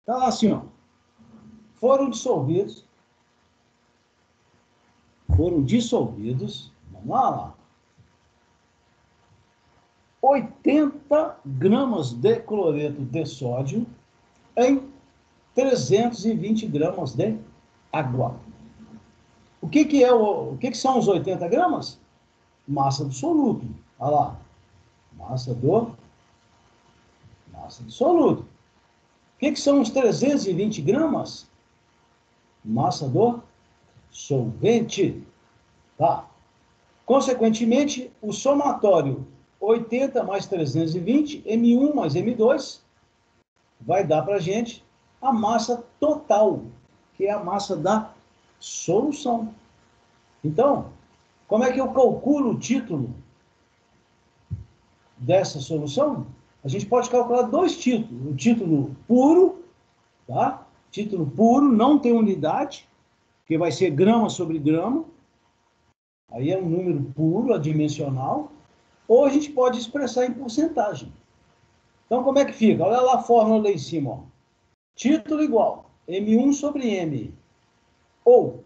Tá lá assim, ó. Foram dissolvidos, vamos lá, 80 gramas de cloreto de sódio em 320 gramas de água. O que são os 80 gramas? Massa do soluto. Olha lá. Massa do soluto. O que são os 320 gramas? Massa do solvente. Tá. Consequentemente, o somatório 80 mais 320, M1 mais M2, vai dar para a gente a massa total, que é a massa da solução. Então, como é que eu calculo o título dessa solução? A gente pode calcular dois títulos. O título puro, tá? Título puro, não tem unidade, que vai ser grama sobre grama. Aí é um número puro, adimensional. Ou a gente pode expressar em porcentagem. Então, como é que fica? Olha lá a fórmula lá em cima. Ó. Título igual M1 sobre M. Ou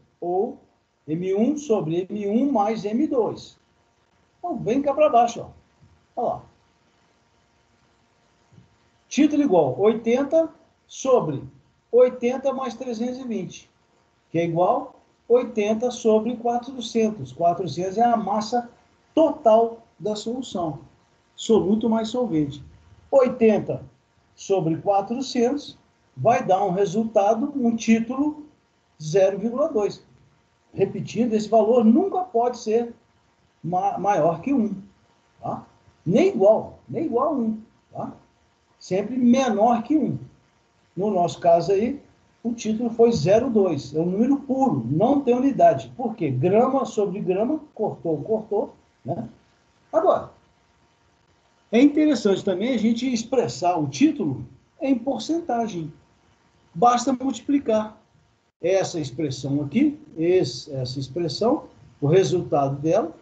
M1 sobre M1 mais M2. Então, vem cá para baixo. Ó. Olha lá. Título igual 80 sobre 80 mais 320, que é igual 80 sobre 400. 400 é a massa total da solução. Soluto mais solvente. 80 sobre 400 vai dar um resultado, um título 0,2. Repetindo, esse valor nunca pode ser maior que 1. Tá? Nem igual a 1. Tá? Sempre menor que 1. No nosso caso aí, o título foi 0,2. É um número puro, não tem unidade. Por quê? Grama sobre grama, cortou. Né? Agora, é interessante também a gente expressar o título em porcentagem. Basta multiplicar essa expressão aqui, essa expressão, o resultado dela,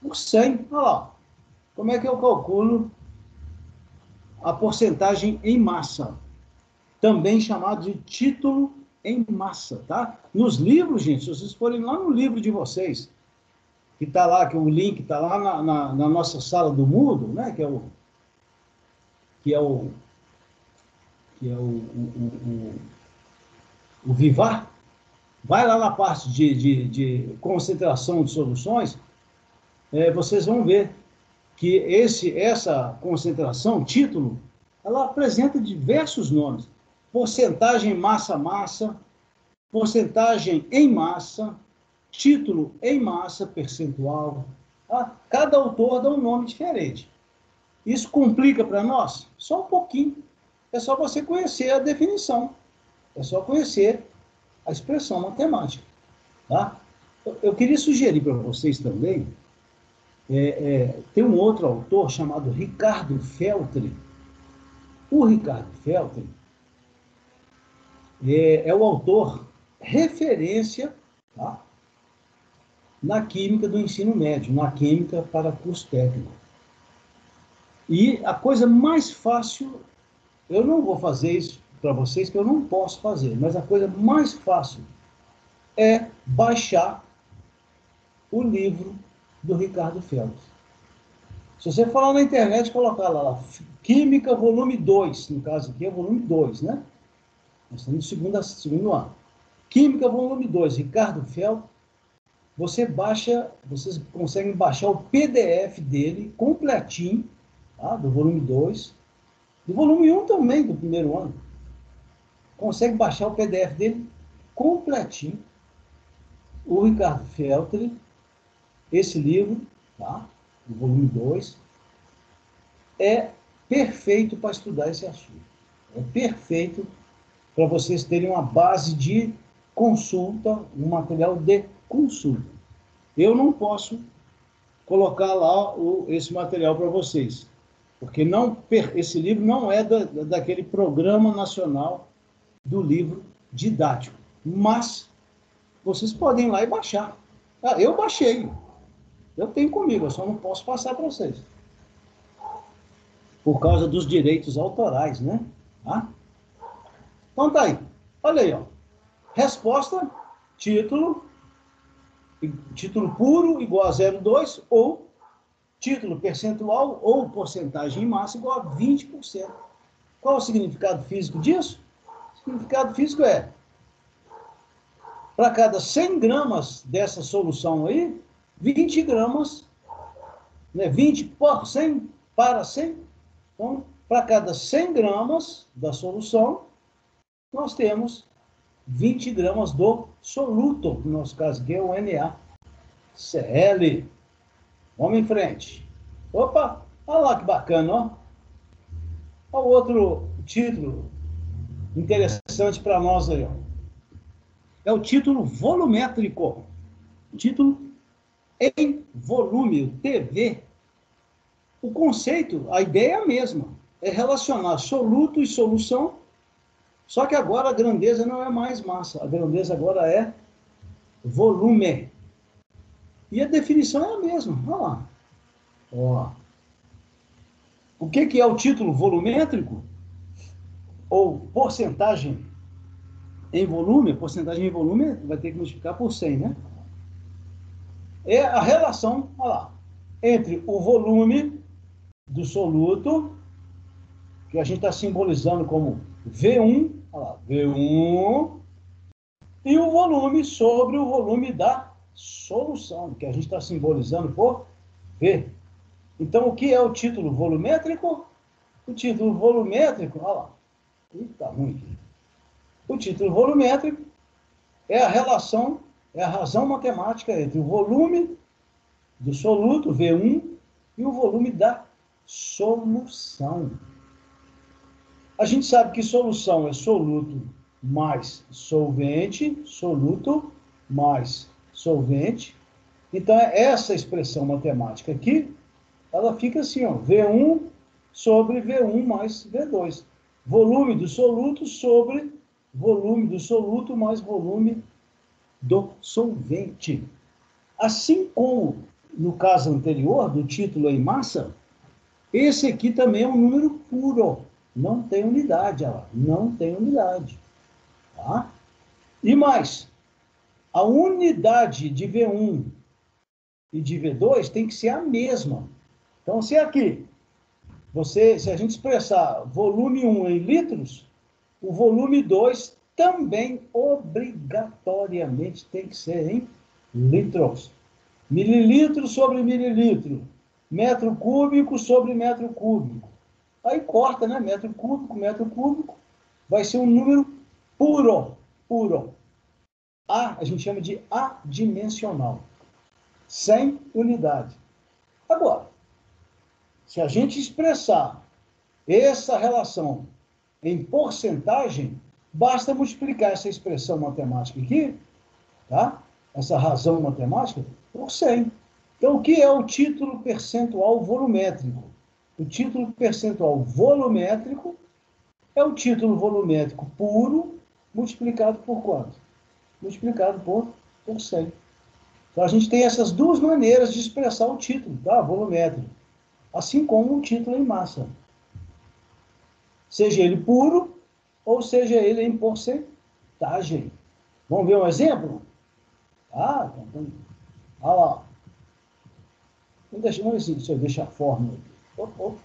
por 100. Olha lá. Como é que eu calculo a porcentagem em massa? Também chamado de título em massa, tá? Nos livros, gente, se vocês forem lá no livro de vocês, que está lá, que o link está lá na nossa sala do Moodle, né? Que é o Vivar. Vai lá na parte de concentração de soluções, vocês vão ver que essa concentração, título, ela apresenta diversos nomes. Porcentagem massa-massa, porcentagem em massa, título em massa, percentual. Tá? Cada autor dá um nome diferente. Isso complica para nós? Só um pouquinho. É só você conhecer a definição. É só conhecer a expressão matemática. Tá? Eu queria sugerir para vocês também, tem um outro autor chamado Ricardo Feltri. O Ricardo Feltri é o autor referência, tá, na química do ensino médio, na química para curso técnico. E a coisa mais fácil, eu não vou fazer isso para vocês, que eu não posso fazer, mas a coisa mais fácil é baixar o livro do Ricardo Feltri. Se você falar na internet, colocar lá, Química, volume 2, no caso aqui é volume 2, né? Nós estamos no segundo ano. Química, volume 2, Ricardo Feltri, vocês conseguem baixar o PDF dele completinho, tá? Do volume 2, do volume 1 também, do primeiro ano. Consegue baixar o PDF dele completinho. O Ricardo Feltri, esse livro, tá? Do volume 2, é perfeito para estudar esse assunto. É perfeito para vocês terem uma base de consulta, um material de consulta. Eu não posso colocar lá esse material para vocês, porque esse livro não é daquele Programa Nacional do Livro Didático, mas vocês podem ir lá e baixar. Eu baixei, eu tenho comigo, eu só não posso passar para vocês, por causa dos direitos autorais, né? Tá? Então tá aí, olha aí, ó. Resposta, título puro igual a 0,2, ou título percentual ou porcentagem em massa igual a 20%. Qual o significado físico disso? O significado físico é, para cada 100 gramas dessa solução aí, 20 gramas, né, 20 por 100 para 100. Então, para cada 100 gramas da solução, nós temos 20 gramas do soluto, no nosso caso aqui é o NaCl. Vamos em frente. Opa, olha lá que bacana, ó. Olha o outro título interessante para nós aí, ó. É o título volumétrico. Título em volume, o TV. O conceito, a ideia é a mesma. É relacionar soluto e solução, só que agora a grandeza não é mais massa. A grandeza agora é volume. E a definição é a mesma. Olha lá. Ó. O que é o título volumétrico? Ou porcentagem em volume? Porcentagem em volume vai ter que multiplicar por 100, né? É a relação, olha lá, entre o volume do soluto, que a gente está simbolizando como V1, olha lá, V1, e o volume sobre o volume da solução, que a gente está simbolizando por V. Então, o que é o título volumétrico? O título volumétrico, olha lá, está ruim aqui. O título volumétrico é a relação, é a razão matemática entre o volume do soluto, V1, e o volume da solução. A gente sabe que solução é soluto mais solvente, soluto mais solvente. Então, essa expressão matemática aqui, ela fica assim, ó, V1 sobre V1 mais V2. Volume do soluto sobre volume do soluto mais volume do solvente. Assim como no caso anterior, do título em massa, esse aqui também é um número puro. Não tem unidade, ó, não tem unidade. Tá? E mais, a unidade de V1 e de V2 tem que ser a mesma. Então, se aqui, se a gente expressar volume 1 em litros, o volume 2 também obrigatoriamente tem que ser em litros. Mililitro sobre mililitro, metro cúbico sobre metro cúbico. Aí corta, né? Metro cúbico, vai ser um número puro. A gente chama de adimensional, sem unidade. Agora, se a gente expressar essa relação em porcentagem, basta multiplicar essa expressão matemática aqui, tá? Essa razão matemática, por 100. Então, o que é o título percentual volumétrico? O título percentual volumétrico é o título volumétrico puro multiplicado por quanto? Multiplicado por 100. Então, a gente tem essas duas maneiras de expressar o título, tá? Volumétrico. Assim como o título em massa. Seja ele puro, ou seja ele em porcentagem. Vamos ver um exemplo? Ah, então, olha lá. Vamos ver se eu deixar a fórmula aqui.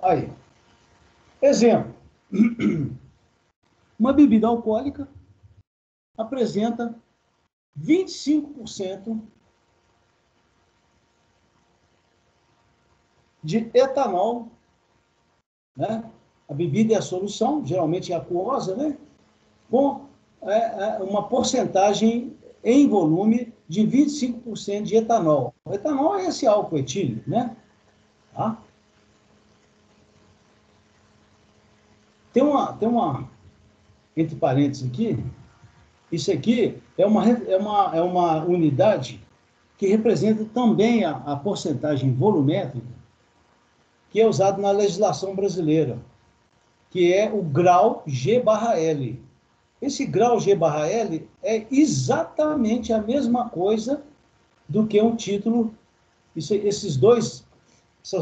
Aí. Exemplo. Uma bebida alcoólica apresenta 25% de etanol, né? A bebida é a solução, geralmente é aquosa, né? Com uma porcentagem em volume de 25% de etanol. O etanol é esse álcool etílico, né? Tá? Tem uma, entre parênteses aqui, isso aqui é uma unidade que representa também a porcentagem volumétrica que é usado na legislação brasileira, que é o grau G/L. Esse grau G/L é exatamente a mesma coisa do que um título. Essas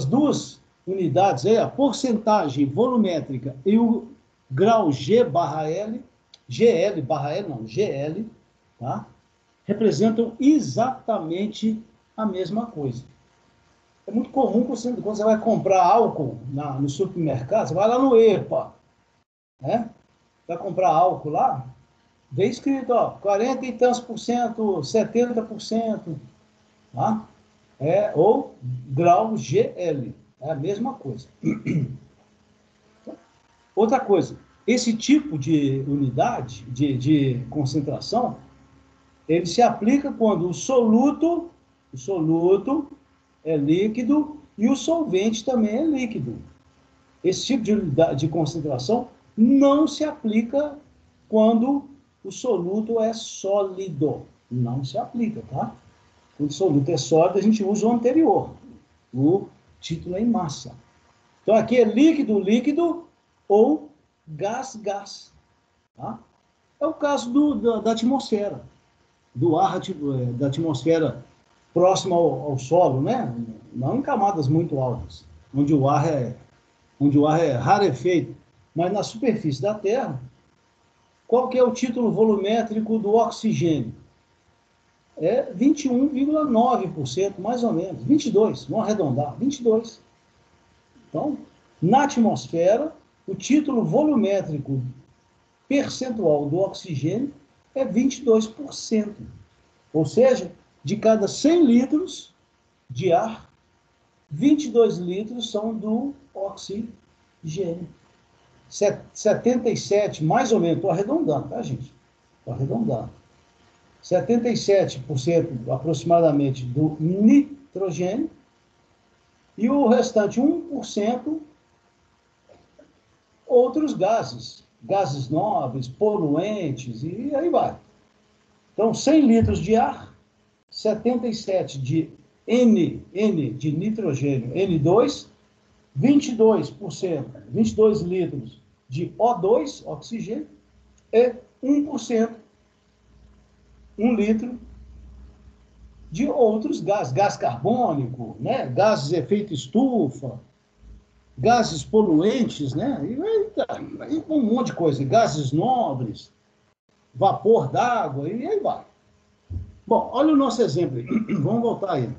duas unidades, a porcentagem volumétrica e o grau G/L, GL, tá? Representam exatamente a mesma coisa. É muito comum quando você vai comprar álcool no supermercado, você vai lá no EPA, né? Vai comprar álcool lá, vem escrito, 40 e tantos por cento, 70%, tá? Ou grau GL, é a mesma coisa. Outra coisa, esse tipo de unidade, de concentração, ele se aplica quando o soluto é líquido e o solvente também é líquido. Esse tipo de unidade de concentração não se aplica quando o soluto é sólido. Não se aplica, tá? Quando o soluto é sólido, a gente usa o anterior, o título em massa. Então, aqui é líquido, líquido ou gás, gás. Tá? É o caso da atmosfera, do ar da atmosfera próxima ao solo, né? Não em camadas muito altas, onde o ar é rarefeito, mas na superfície da Terra. Qual que é o título volumétrico do oxigênio? É 21,9%, mais ou menos. 22%, vamos arredondar, 22%. Então, na atmosfera, o título volumétrico percentual do oxigênio é 22%. Ou seja, de cada 100 litros de ar, 22 litros são do oxigênio. 77, mais ou menos, estou arredondando, tá, gente? Estou arredondando. 77% aproximadamente do nitrogênio e o restante 1% outros gases nobres, poluentes e aí vai. Então, 100 litros de ar, 77 de N de nitrogênio, N2, 22%, 22 litros de O2, oxigênio, e 1%, 1 litro de outros gases, gás carbônico, né? Gases de efeito estufa, gases poluentes, né? E um monte de coisa, gases nobres, vapor d'água, e aí vai. Bom, olha o nosso exemplo aí. Vamos voltar aí.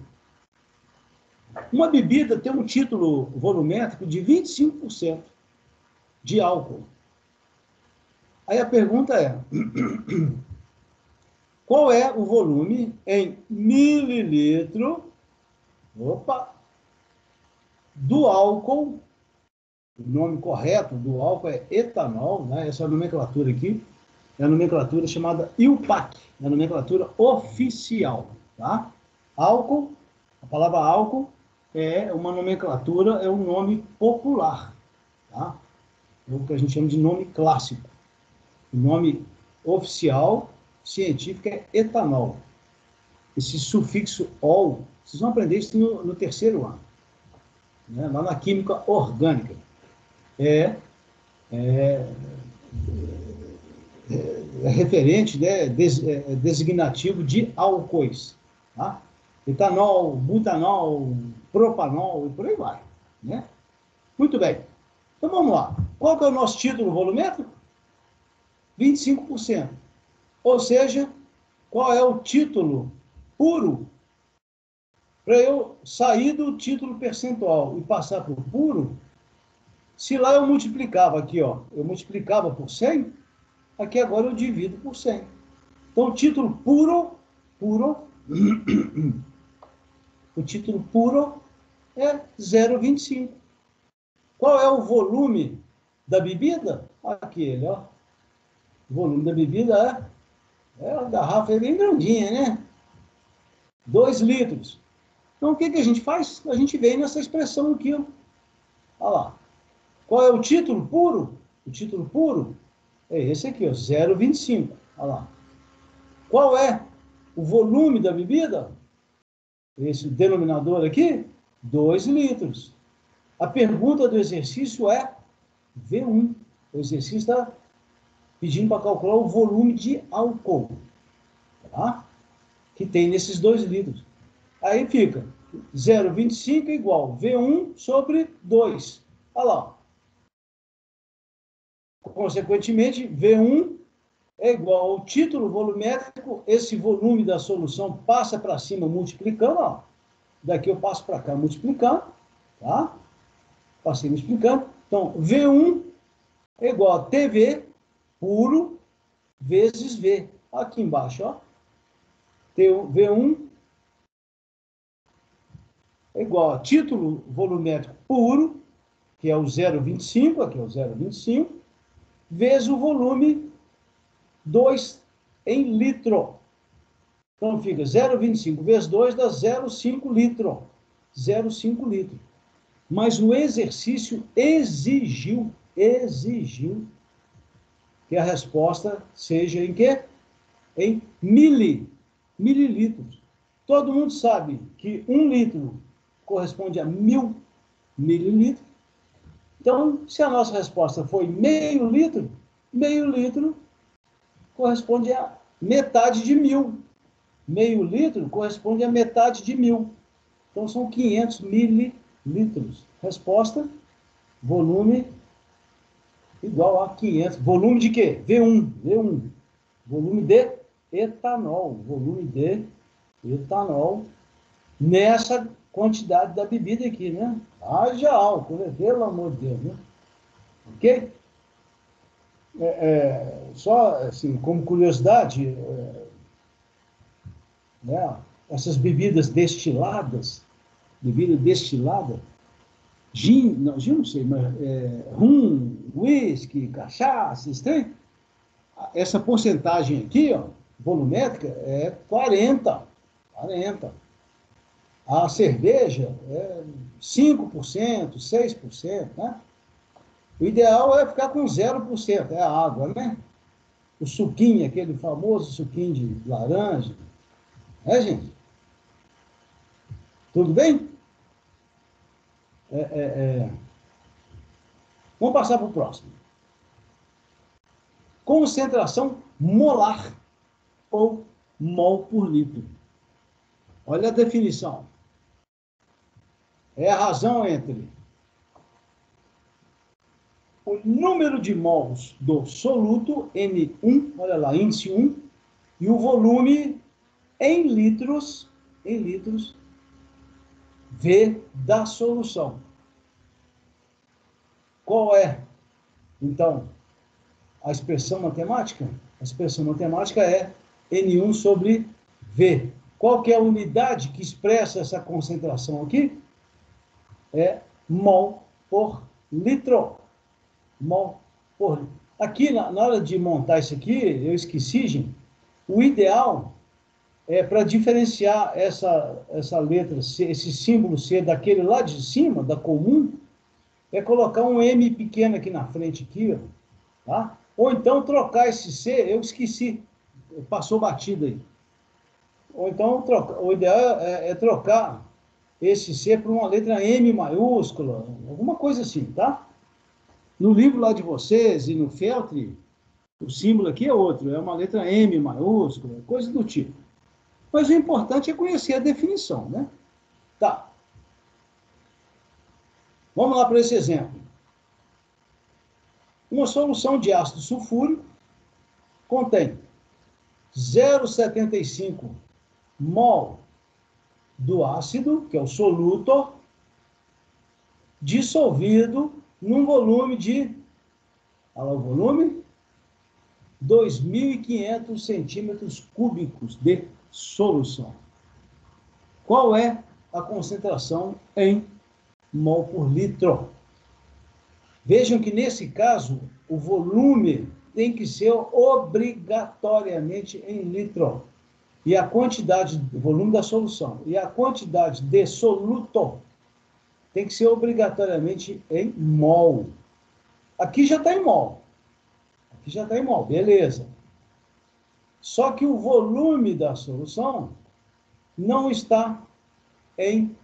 Uma bebida tem um título volumétrico de 25% de álcool. Aí a pergunta é, qual é o volume em mililitro, do álcool? O nome correto do álcool é etanol, né? Essa é a nomenclatura aqui, é a nomenclatura chamada IUPAC, é a nomenclatura oficial, tá? Álcool, a palavra álcool é uma nomenclatura, é um nome popular, tá? É o que a gente chama de nome clássico. O nome oficial científico é etanol. Esse sufixo ol, vocês vão aprender isso no terceiro ano, né? Lá na química orgânica. É referente, né, designativo de álcoois, tá? Etanol, butanol, propanol e por aí vai, né? Muito bem. Então vamos lá. Qual que é o nosso título volumétrico? 25%. Ou seja, qual é o título puro? Para eu sair do título percentual e passar para o puro, se lá eu multiplicava aqui, ó, eu multiplicava por 100, aqui agora eu divido por 100. Então, o título puro, o título puro é 0,25. Qual é o volume da bebida? Aquele, ó. O volume da bebida é a garrafa é bem grandinha, né? 2 litros. Então, o que a gente faz? A gente vem nessa expressão aqui, ó. Olha lá. Qual é o título puro? O título puro é esse aqui, ó, 0,25. Olha lá. Qual é o volume da bebida? Esse denominador aqui, 2 litros. A pergunta do exercício é V1. O exercício está pedindo para calcular o volume de álcool, tá? Que tem nesses 2 litros. Aí fica 0,25 igual V1 sobre 2. Olha lá. Consequentemente, V1 é igual ao título volumétrico, esse volume da solução passa para cima multiplicando, ó. Daqui eu passo para cá multiplicando, tá? Passei multiplicando. Então, V1 é igual a TV puro vezes V. Aqui embaixo, ó. V1 é igual a título volumétrico puro, que é o 0,25, aqui é o 0,25, vezes o volume 2 em litro. Então fica 0,25 vezes 2 dá 0,5 litro. 0,5 litro. Mas o exercício exigiu que a resposta seja em quê? Em mililitros. Todo mundo sabe que 1 litro corresponde a 1000 mililitros. Então, se a nossa resposta foi meio litro corresponde a metade de 1000. Meio litro corresponde a metade de 1000. Então, são 500 mililitros. Resposta, volume igual a 500. Volume de quê? V1. Volume de etanol. Volume de etanol nessa quantidade da bebida aqui, né? Haja álcool, né? Pelo amor de Deus, né? Ok? Só, assim, como curiosidade, né? Essas bebidas destiladas, bebida destilada, gin não sei, mas rum, whisky, cachaça, tem? Essa porcentagem aqui, ó, volumétrica, é 40. A cerveja é 5%, 6%, né? O ideal é ficar com 0%, é a água, né? O suquinho, aquele famoso suquinho de laranja, né, gente? Tudo bem? Vamos passar para o próximo. Concentração molar ou mol por litro. Olha a definição. É a razão entre o número de mols do soluto, N1, olha lá, índice 1, e o volume em litros, V da solução. Qual é, então, a expressão matemática? A expressão matemática é N1 sobre V. Qual que é a unidade que expressa essa concentração aqui? É mol por litro. Mol por litro. Aqui, na hora de montar isso aqui, eu esqueci, gente, o ideal é para diferenciar essa letra C, esse símbolo C daquele lá de cima, da comum, é colocar um M pequeno aqui na frente, aqui, ó, tá? Ou então trocar esse C, eu esqueci, passou batido aí. Ou então, o ideal é trocar esse C por uma letra M maiúscula, alguma coisa assim, tá? No livro lá de vocês e no Feltri, o símbolo aqui é outro, é uma letra M maiúscula, coisa do tipo. Mas o importante é conhecer a definição, né? Tá. Vamos lá para esse exemplo. Uma solução de ácido sulfúrico contém 0,75 mol do ácido, que é o soluto, dissolvido num volume de, olha lá o volume, 2.500 centímetros cúbicos de solução. Qual é a concentração em mol por litro? Vejam que, nesse caso, o volume tem que ser obrigatoriamente em litro. E a quantidade, o volume da solução, e a quantidade de soluto tem que ser obrigatoriamente em mol. Aqui já está em mol. Aqui já está em mol, beleza. Só que o volume da solução não está em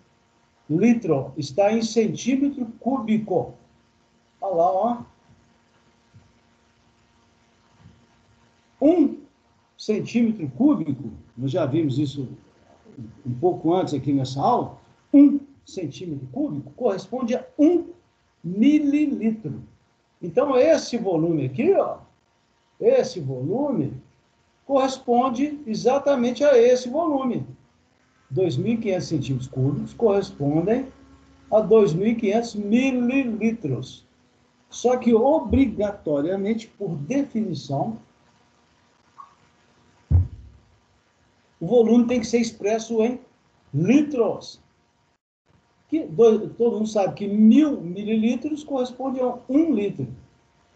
litro, está em centímetro cúbico. Olha lá, ó. 1 centímetro cúbico, nós já vimos isso um pouco antes aqui nessa aula, 1 centímetro cúbico corresponde a 1 mililitro. Então, esse volume aqui, ó, esse volume corresponde exatamente a esse volume. 2.500 centímetros cúbicos correspondem a 2.500 mililitros. Só que, obrigatoriamente, por definição, o volume tem que ser expresso em litros. Todo mundo sabe que 1.000 mililitros corresponde a 1 litro.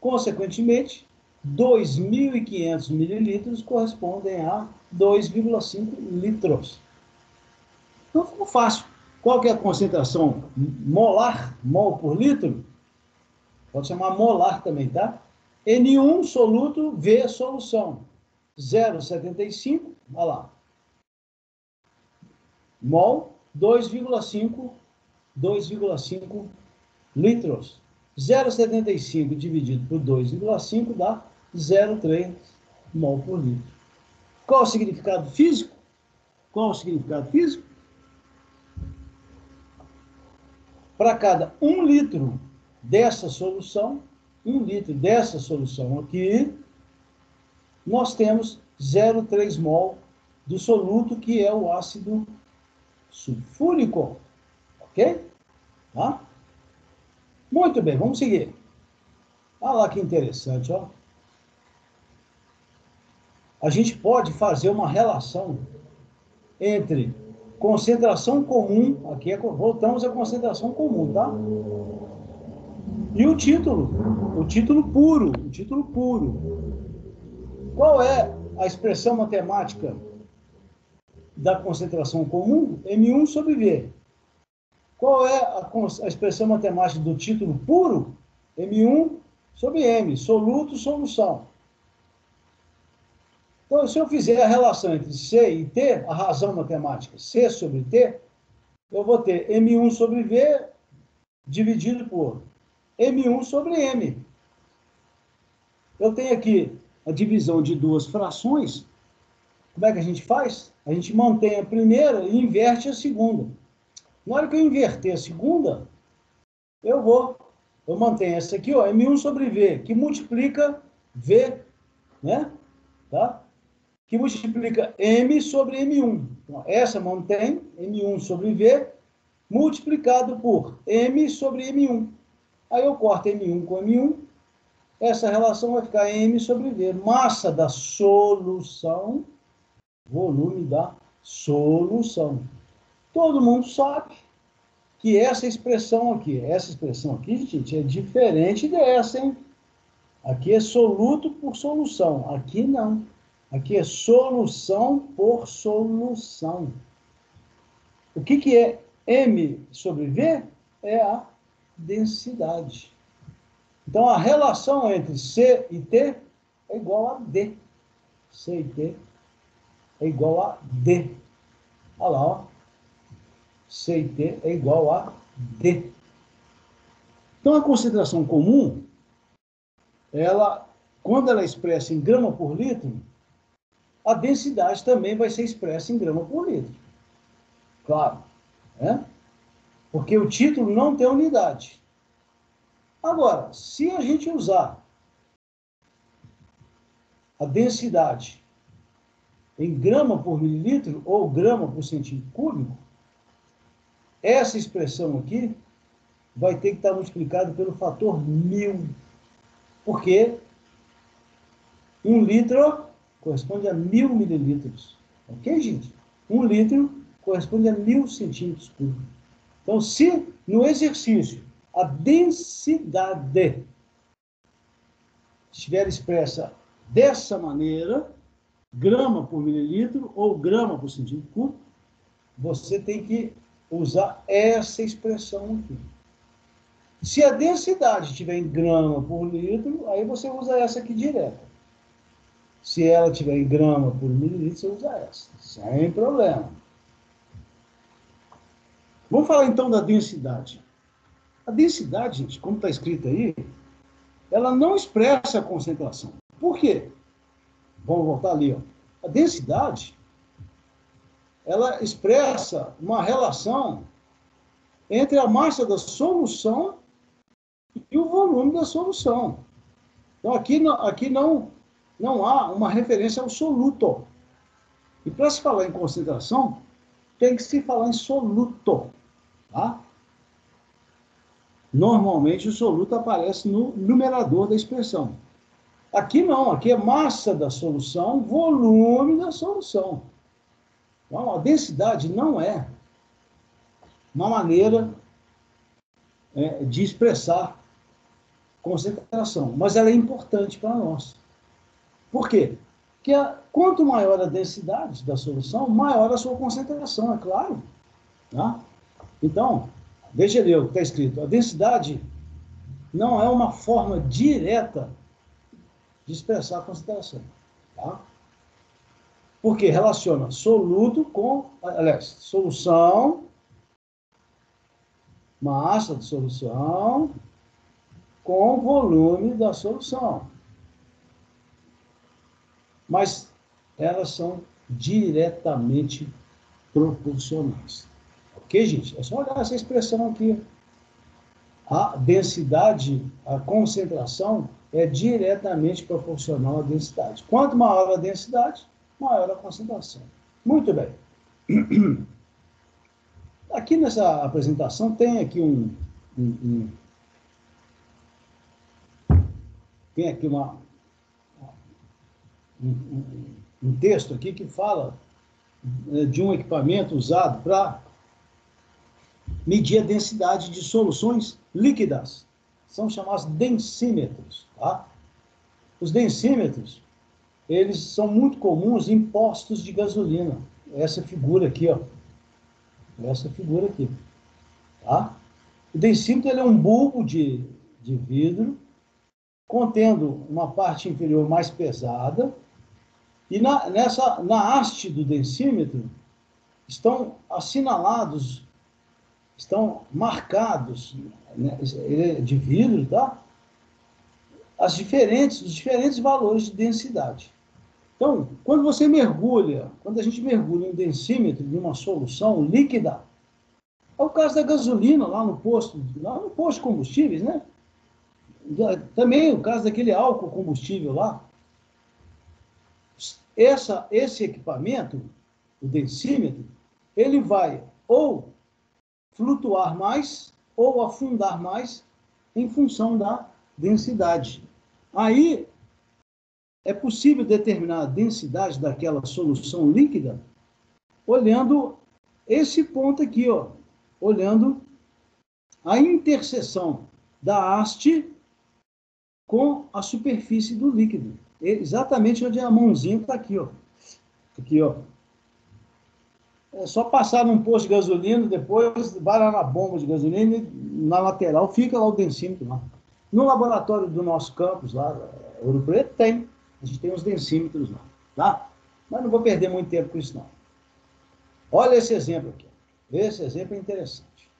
Consequentemente, 2.500 mililitros correspondem a 2,5 litros. Então, ficou fácil. Qual que é a concentração molar, mol por litro? Pode chamar molar também, tá? N1 soluto, V solução. 0,75, olha lá. Mol, 2,5 litros. 0,75 dividido por 2,5 dá 0,3 mol por litro. Qual o significado físico? Qual o significado físico? Para cada 1 litro dessa solução, 1 litro dessa solução aqui, nós temos 0,3 mol do soluto, que é o ácido sulfúrico. Ok? Tá? Muito bem, vamos seguir. Olha lá que interessante, ó. A gente pode fazer uma relação entre concentração comum, aqui voltamos à concentração comum, tá? E o título puro. Qual é a expressão matemática da concentração comum? M1 sobre V. Qual é a expressão matemática do título puro? M1 sobre M, soluto, solução. Então, se eu fizer a relação entre C e T, a razão matemática, C sobre T, eu vou ter M1 sobre V dividido por M1 sobre M. Eu tenho aqui a divisão de duas frações. Como é que a gente faz? A gente mantém a primeira e inverte a segunda. Na hora que eu inverter a segunda, eu mantenho essa aqui, ó, M1 sobre V, que multiplica V, né? Tá? Que multiplica M sobre M1. Então, essa mantém M1 sobre V, multiplicado por M sobre M1. Aí eu corto M1 com M1, essa relação vai ficar M sobre V. Massa da solução, volume da solução. Todo mundo sabe que essa expressão aqui, gente, é diferente dessa, hein? Aqui é soluto por solução, aqui não. Aqui é solução por solução. O que é M sobre V? É a densidade. Então, a relação entre C e T é igual a D. C e T é igual a D. Olha lá, ó. C e T é igual a D. Então, a concentração comum, quando ela é expressa em grama por litro, a densidade também vai ser expressa em grama por litro. Claro, né? Porque o título não tem unidade. Agora, se a gente usar a densidade em grama por mililitro ou grama por centímetro cúbico, essa expressão aqui vai ter que estar multiplicada pelo fator 1000. Porque 1 litro corresponde a 1000 mililitros. Ok, gente? 1 litro corresponde a 1000 centímetros cúbicos. Então, se no exercício a densidade estiver expressa dessa maneira, grama por mililitro ou grama por centímetro cúbico, você tem que usar essa expressão aqui. Se a densidade estiver em grama por litro, aí você usa essa aqui direto. Se ela estiver em grama por mililitro, você usa essa, sem problema. Vamos falar então da densidade. A densidade, gente, como está escrito aí, ela não expressa a concentração. Por quê? Vamos voltar ali, ó. A densidade, ela expressa uma relação entre a massa da solução e o volume da solução. Então, aqui não há uma referência ao soluto. E para se falar em concentração, tem que se falar em soluto. Tá? Normalmente, o soluto aparece no numerador da expressão. Aqui não, aqui é massa da solução, volume da solução. Então, a densidade não é uma maneira de expressar concentração, mas ela é importante para nós. Por quê? Porque quanto maior a densidade da solução, maior a sua concentração, é claro. Tá? Então, veja ali o que está escrito. A densidade não é uma forma direta de expressar a concentração. Tá? Porque relaciona soluto com, aliás, solução, massa de solução, com volume da solução. Mas elas são diretamente proporcionais. Ok, gente? É só olhar essa expressão aqui. A densidade, a concentração é diretamente proporcional à densidade. Quanto maior a densidade, maior a concentração. Muito bem. Aqui nessa apresentação tem aqui tem aqui um texto aqui que fala de um equipamento usado para medir a densidade de soluções líquidas. São chamados densímetros. Tá? Os densímetros, eles são muito comuns em postos de gasolina. Essa figura aqui, ó. Essa figura aqui. Tá? O densímetro ele é um bulbo de vidro contendo uma parte inferior mais pesada e na haste do densímetro estão assinalados, estão marcados, né, ele é de vidro, tá? Os diferentes valores de densidade. Então, quando a gente mergulha em densímetro de uma solução líquida, é o caso da gasolina lá no posto de combustíveis, né? Também o caso daquele álcool combustível lá. Esse equipamento, o densímetro, ele vai ou flutuar mais ou afundar mais em função da densidade. Aí é possível determinar a densidade daquela solução líquida olhando esse ponto aqui, ó, olhando a interseção da haste com a superfície do líquido. Exatamente onde a mãozinha está aqui, ó. Aqui, ó. É só passar num posto de gasolina, depois vai lá na bomba de gasolina e na lateral fica lá o densímetro lá. No laboratório do nosso campus, lá, Ouro Preto, tem. A gente tem os densímetros lá, tá? Mas não vou perder muito tempo com isso, não. Olha esse exemplo aqui. Esse exemplo é interessante.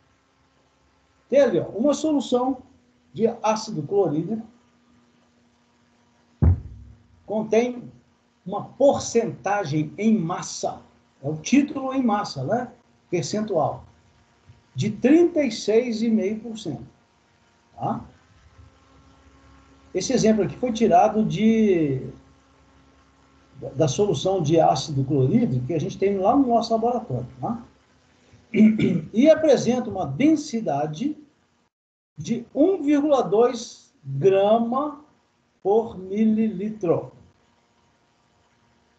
Tem ali, ó, uma solução de ácido clorídrico contém uma porcentagem em massa, é o título em massa, né? Percentual, de 36,5%. Tá? Esse exemplo aqui foi tirado da solução de ácido clorídrico que a gente tem lá no nosso laboratório. Tá? E apresenta uma densidade de 1,2 grama por mililitro.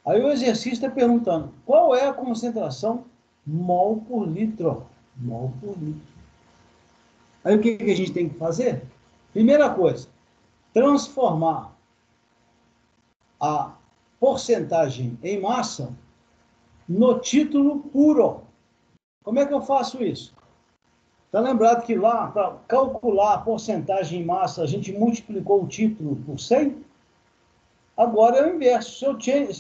Aí o exercício está perguntando, qual é a concentração mol por litro? Mol por litro. Aí o que a gente tem que fazer? Primeira coisa, transformar a porcentagem em massa no título puro. Como é que eu faço isso? Está lembrado que lá, para calcular a porcentagem em massa, a gente multiplicou o título por 100? Agora é o inverso. Se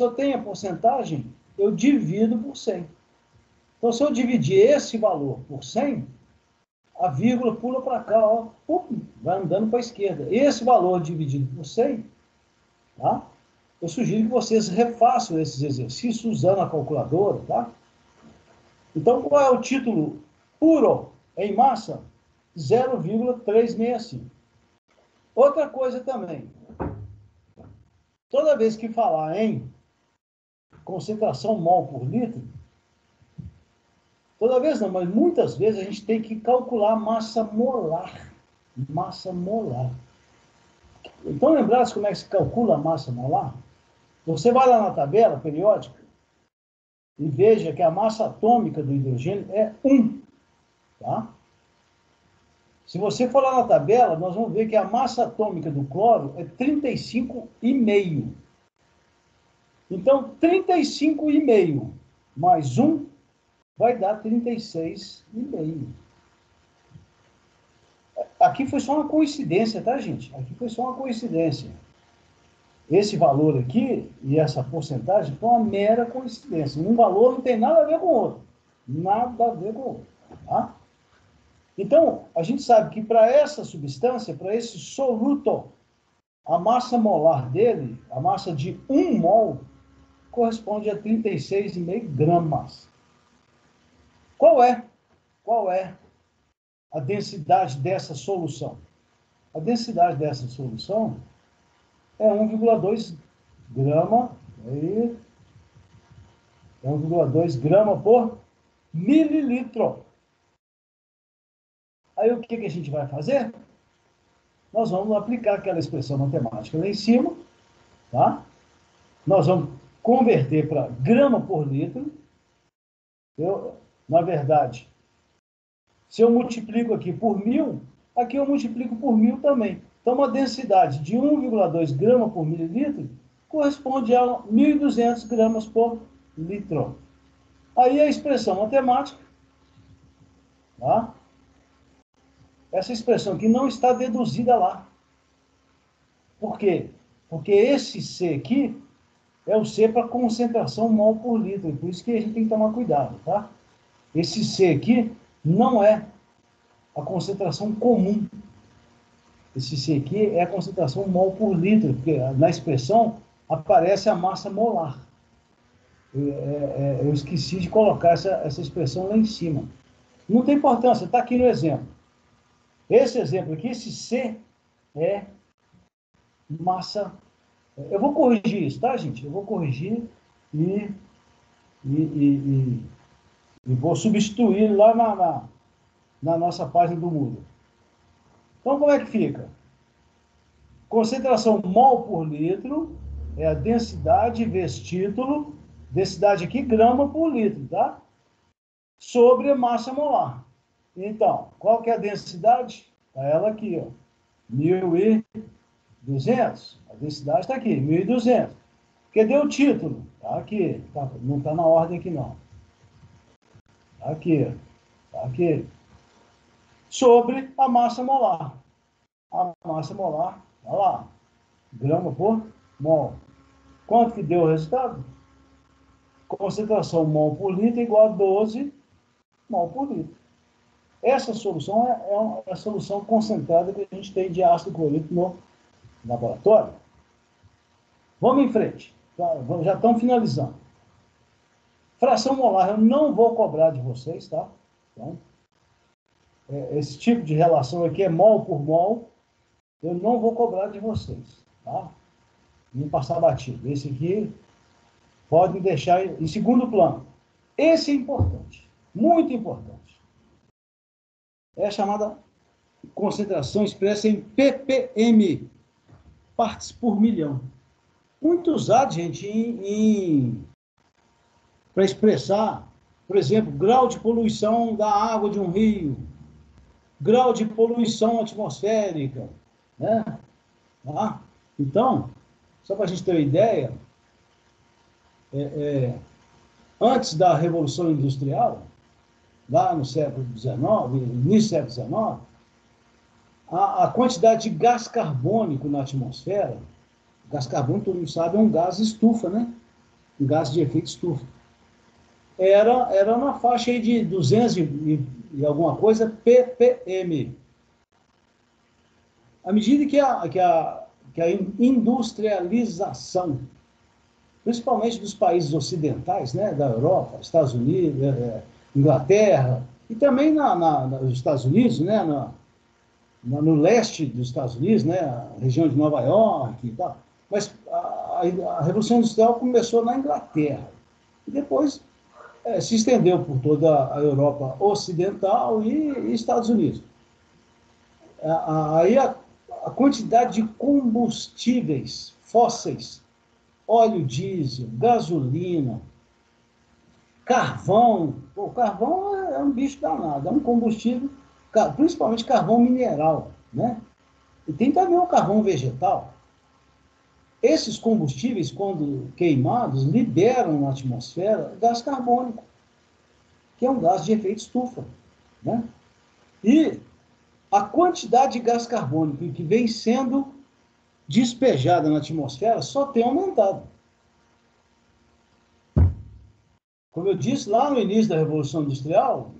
eu tenho a porcentagem, eu divido por 100. Então, se eu dividir esse valor por 100, a vírgula pula para cá, ó, vai andando para a esquerda. Esse valor dividido por 100, tá? Eu sugiro que vocês refaçam esses exercícios usando a calculadora, tá? Então, qual é o título puro em massa? 0,365. Outra coisa também. Toda vez que falar em concentração mol por litro, toda vez não, mas muitas vezes a gente tem que calcular massa molar. Massa molar. Então, lembrasse como é que se calcula a massa molar? Você vai lá na tabela periódica e veja que a massa atômica do hidrogênio é 1. Tá? Se você for lá na tabela, nós vamos ver que a massa atômica do cloro é 35,5. Então, 35,5 mais 1 vai dar 36,5. Aqui foi só uma coincidência, tá, gente? Aqui foi só uma coincidência. Esse valor aqui e essa porcentagem foi uma mera coincidência. Um valor não tem nada a ver com o outro. Nada a ver com o outro. Tá? Então, a gente sabe que para essa substância, para esse soluto, a massa molar dele, a massa de 1 mol, corresponde a 36,5 gramas. Qual é a densidade dessa solução? A densidade dessa solução é 1,2 grama, aí, 1,2 grama por mililitro. Aí o que a gente vai fazer? Nós vamos aplicar aquela expressão matemática lá em cima, tá? Nós vamos converter para grama por litro. Na verdade, se eu multiplico aqui por 1.000, aqui eu multiplico por 1.000 também. Então, uma densidade de 1,2 grama por mililitro corresponde a 1.200 gramas por litro. Aí a expressão matemática, tá? Essa expressão aqui não está deduzida lá. Por quê? Porque esse C aqui é o C para concentração mol por litro. Por isso que a gente tem que tomar cuidado, tá? Esse C aqui não é a concentração comum. Esse C aqui é a concentração mol por litro, porque na expressão aparece a massa molar. Eu esqueci de colocar essa expressão lá em cima. Não tem importância, está aqui no exemplo. Esse exemplo aqui, esse C é massa. Eu vou corrigir isso, tá, gente? Eu vou corrigir e vou substituir lá na nossa página do Moodle. Então, como é que fica? Concentração mol por litro é a densidade vezes título, densidade aqui, grama por litro, tá? Sobre a massa molar. Então, qual que é a densidade? Está ela aqui, ó. 1.200. A densidade está aqui, 1.200. Cadê o título? Está aqui. Tá, não está na ordem aqui, não. Está aqui. Está aqui. Sobre a massa molar. a massa molar, olha lá, grama por mol. Quanto que deu o resultado? Concentração mol por litro igual a 12 mol por litro. Essa solução é a solução concentrada que a gente tem de ácido clorídrico no laboratório. Vamos em frente. Já estamos finalizando. Fração molar, eu não vou cobrar de vocês, tá? Então, esse tipo de relação aqui é mol por mol, eu não vou cobrar de vocês, tá? Nem passar batido. Esse aqui pode deixar em segundo plano. Esse é importante, muito importante. É a chamada concentração expressa em ppm, partes por milhão. Muito usado, gente, para expressar, por exemplo, grau de poluição da água de um rio, grau de poluição atmosférica, né? Tá? Então, só para a gente ter uma ideia, antes da Revolução Industrial, lá no século XIX, início do século XIX, a quantidade de gás carbônico na atmosfera, gás carbônico, todo mundo sabe, é um gás estufa, né? Um gás de efeito estufa. Era na faixa aí de 200 e alguma coisa ppm. À medida que a industrialização, principalmente dos países ocidentais, né, da Europa, Estados Unidos, Inglaterra, e também nos Estados Unidos, né, no leste dos Estados Unidos, né, a região de Nova York e tal. Mas a Revolução Industrial começou na Inglaterra e depois se estendeu por toda a Europa Ocidental e Estados Unidos. Aí a quantidade de combustíveis fósseis, óleo diesel, gasolina, carvão. O carvão é um bicho danado, é um combustível, principalmente carvão mineral, né? E tem também o carvão vegetal. Esses combustíveis, quando queimados, liberam na atmosfera gás carbônico, que é um gás de efeito estufa, né? E a quantidade de gás carbônico que vem sendo despejada na atmosfera só tem aumentado. Como eu disse, lá no início da Revolução Industrial,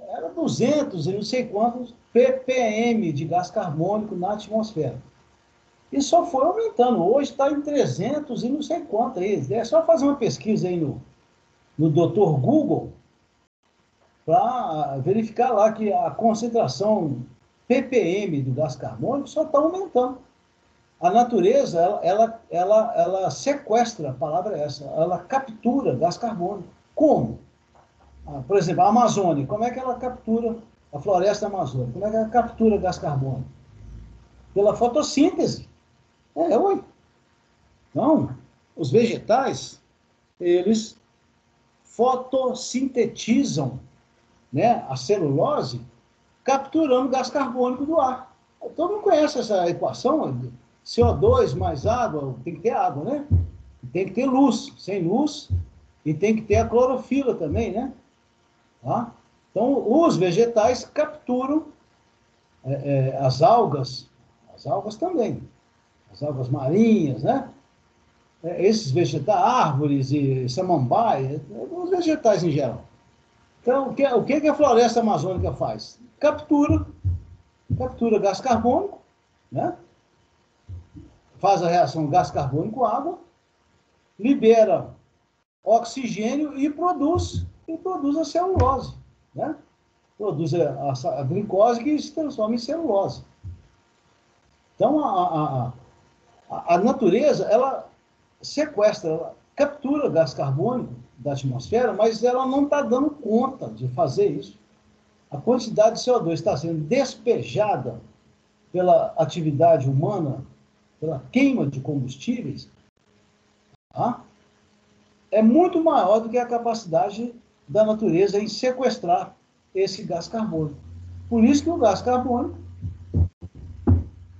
era 200 e não sei quantos ppm de gás carbônico na atmosfera. E só foi aumentando. Hoje está em 300 e não sei quanto. É só fazer uma pesquisa aí no Dr. Google para verificar lá que a concentração ppm do gás carbônico só está aumentando. A natureza, ela sequestra, a palavra é essa, ela captura gás carbônico. Como? Por exemplo, a Amazônia, como é que ela captura, a floresta amazônica, como é que ela captura gás carbônico? Pela fotossíntese. Ué. Então, os vegetais, eles fotossintetizam, né, a celulose, capturando gás carbônico do ar. Todo mundo conhece essa equação, CO2 mais água, tem que ter água, né? Tem que ter luz, sem luz, e tem que ter a clorofila também, né? Tá? Então, os vegetais capturam as algas também, as algas marinhas, né? Esses vegetais, árvores e samambaia, os vegetais em geral. Então, o que a floresta amazônica faz? Captura gás carbônico, né? Faz a reação gás carbônico-água, libera oxigênio e produz a celulose, né? Produz a glicose que se transforma em celulose. Então, a natureza, ela sequestra, ela captura gás carbônico da atmosfera, mas ela não está dando conta de fazer isso. A quantidade de CO2 está sendo despejada pela atividade humana, pela queima de combustíveis, tá? É muito maior do que a capacidade da natureza em sequestrar esse gás carbônico. Por isso que o gás carbônico,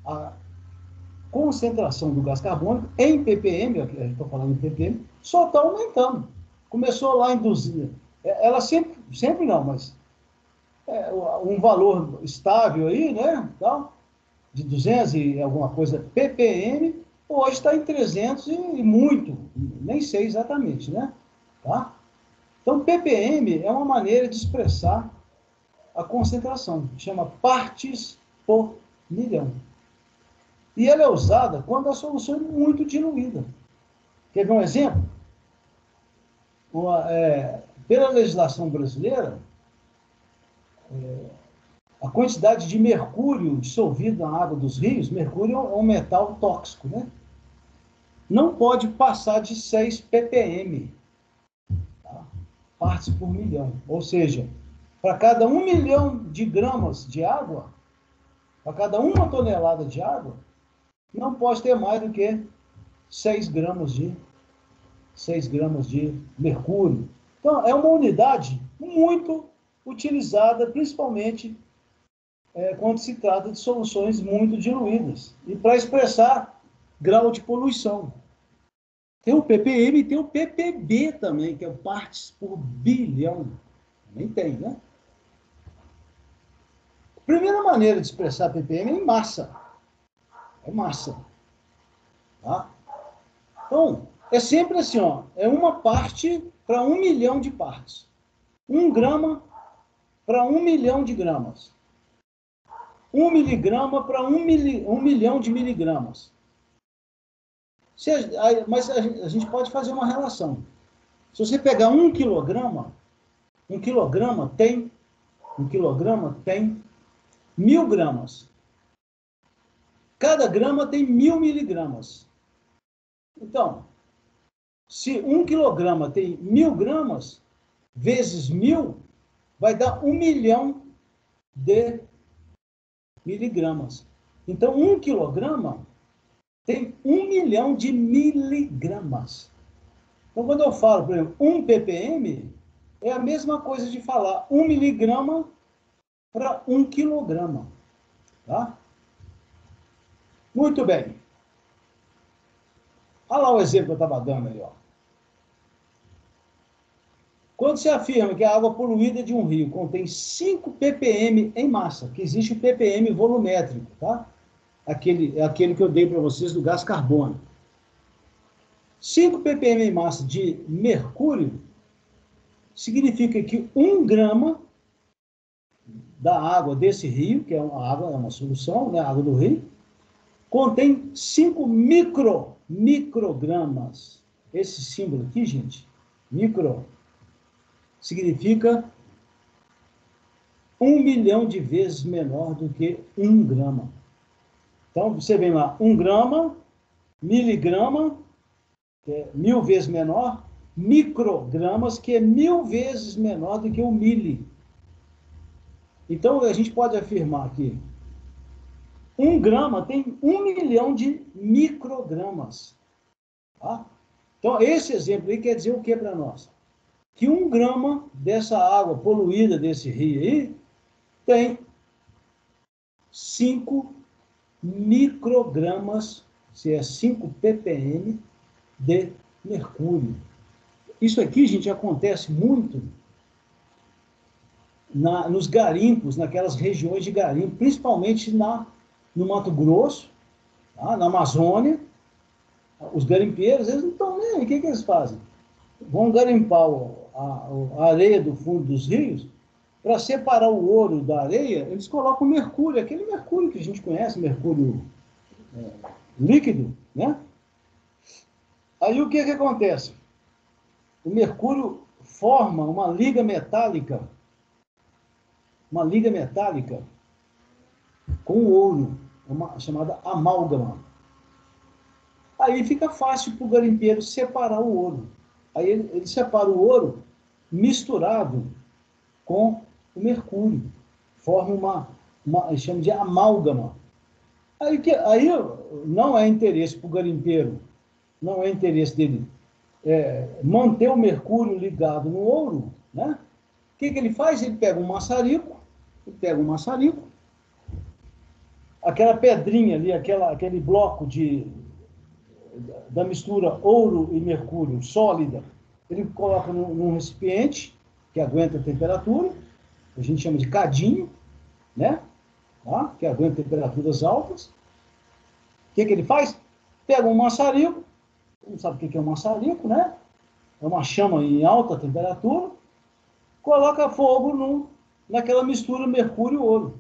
a concentração do gás carbônico em ppm, a gente está falando em ppm, só está aumentando. Começou lá em 200, ela sempre não, mas um valor estável aí, né, tal, de 200 e alguma coisa ppm, hoje está em 300 e muito, nem sei exatamente, né? Tá? Então, ppm é uma maneira de expressar a concentração, chama partes por milhão. E ela é usada quando a solução é muito diluída. Quer ver um exemplo? Pela legislação brasileira, a quantidade de mercúrio dissolvido na água dos rios, mercúrio é um metal tóxico, né? Não pode passar de 6 ppm, tá? Partes por milhão. Ou seja, para cada 1 milhão de gramas de água, para cada 1 tonelada de água, não pode ter mais do que 6 gramas de mercúrio. Então, é uma unidade muito utilizada, principalmente quando se trata de soluções muito diluídas. E para expressar grau de poluição. Tem o ppm e tem o ppb também, que é partes por bilhão. Nem tem, né? A primeira maneira de expressar ppm é em massa. É massa. Tá? Então, é sempre assim, ó, é uma parte para 1 milhão de partes. 1 grama para 1 milhão de gramas. 1 miligrama para 1 milhão de miligramas. Mas a gente pode fazer uma relação. Se você pegar 1 quilograma, 1 quilograma tem 1.000 gramas. Cada grama tem 1.000 miligramas. Então, se 1 quilograma tem 1.000 gramas, vezes 1.000, vai dar 1 milhão de miligramas. Então, 1 quilograma tem 1 milhão de miligramas. Então, quando eu falo, por exemplo, 1 ppm, é a mesma coisa de falar 1 miligrama para 1 quilograma. Tá? Muito bem. Olha lá o exemplo que eu estava dando aí, ó. Quando se afirma que a água poluída de um rio contém 5 ppm em massa, que existe o ppm volumétrico, tá? Aquele que eu dei para vocês do gás carbono. 5 ppm em massa de mercúrio significa que 1 grama da água desse rio, que é uma solução, né, a água do rio, contém 5 microgramas. Esse símbolo aqui, gente, micro, significa 1 milhão de vezes menor do que 1 grama. Então, você vem lá, 1 grama, miligrama, que é 1.000 vezes menor, microgramas, que é 1.000 vezes menor do que o mili. Então, a gente pode afirmar que 1 grama tem 1 milhão de microgramas. Tá? Então, esse exemplo aí quer dizer o que para nós? Que 1 grama dessa água poluída desse rio aí tem 5 microgramas, se é 5 ppm, de mercúrio. Isso aqui, gente, acontece muito nos garimpos, naquelas regiões de garimpo, principalmente no Mato Grosso, tá? Na Amazônia. Os garimpeiros, eles não estão nem aí. O que eles fazem? Vão garimpar a areia do fundo dos rios. Para separar o ouro da areia, eles colocam mercúrio, aquele mercúrio que a gente conhece, mercúrio líquido, né? Aí o que acontece? O mercúrio forma uma liga metálica com o ouro, chamada amálgama. Aí fica fácil para o garimpeiro separar o ouro. Aí ele separa o ouro misturado com o mercúrio. Forma uma chama de amálgama. Aí não é interesse para o garimpeiro, não é interesse dele manter o mercúrio ligado no ouro, né? O que ele faz? Ele pega um maçarico, aquela pedrinha ali, aquele bloco da mistura ouro e mercúrio sólida, ele coloca num recipiente que aguenta a temperatura, a gente chama de cadinho, né? tá? Que aguenta temperaturas altas. O que ele faz? Pega um maçarico, não sabe o que é um maçarico, né? É uma chama em alta temperatura, coloca fogo naquela mistura mercúrio-ouro.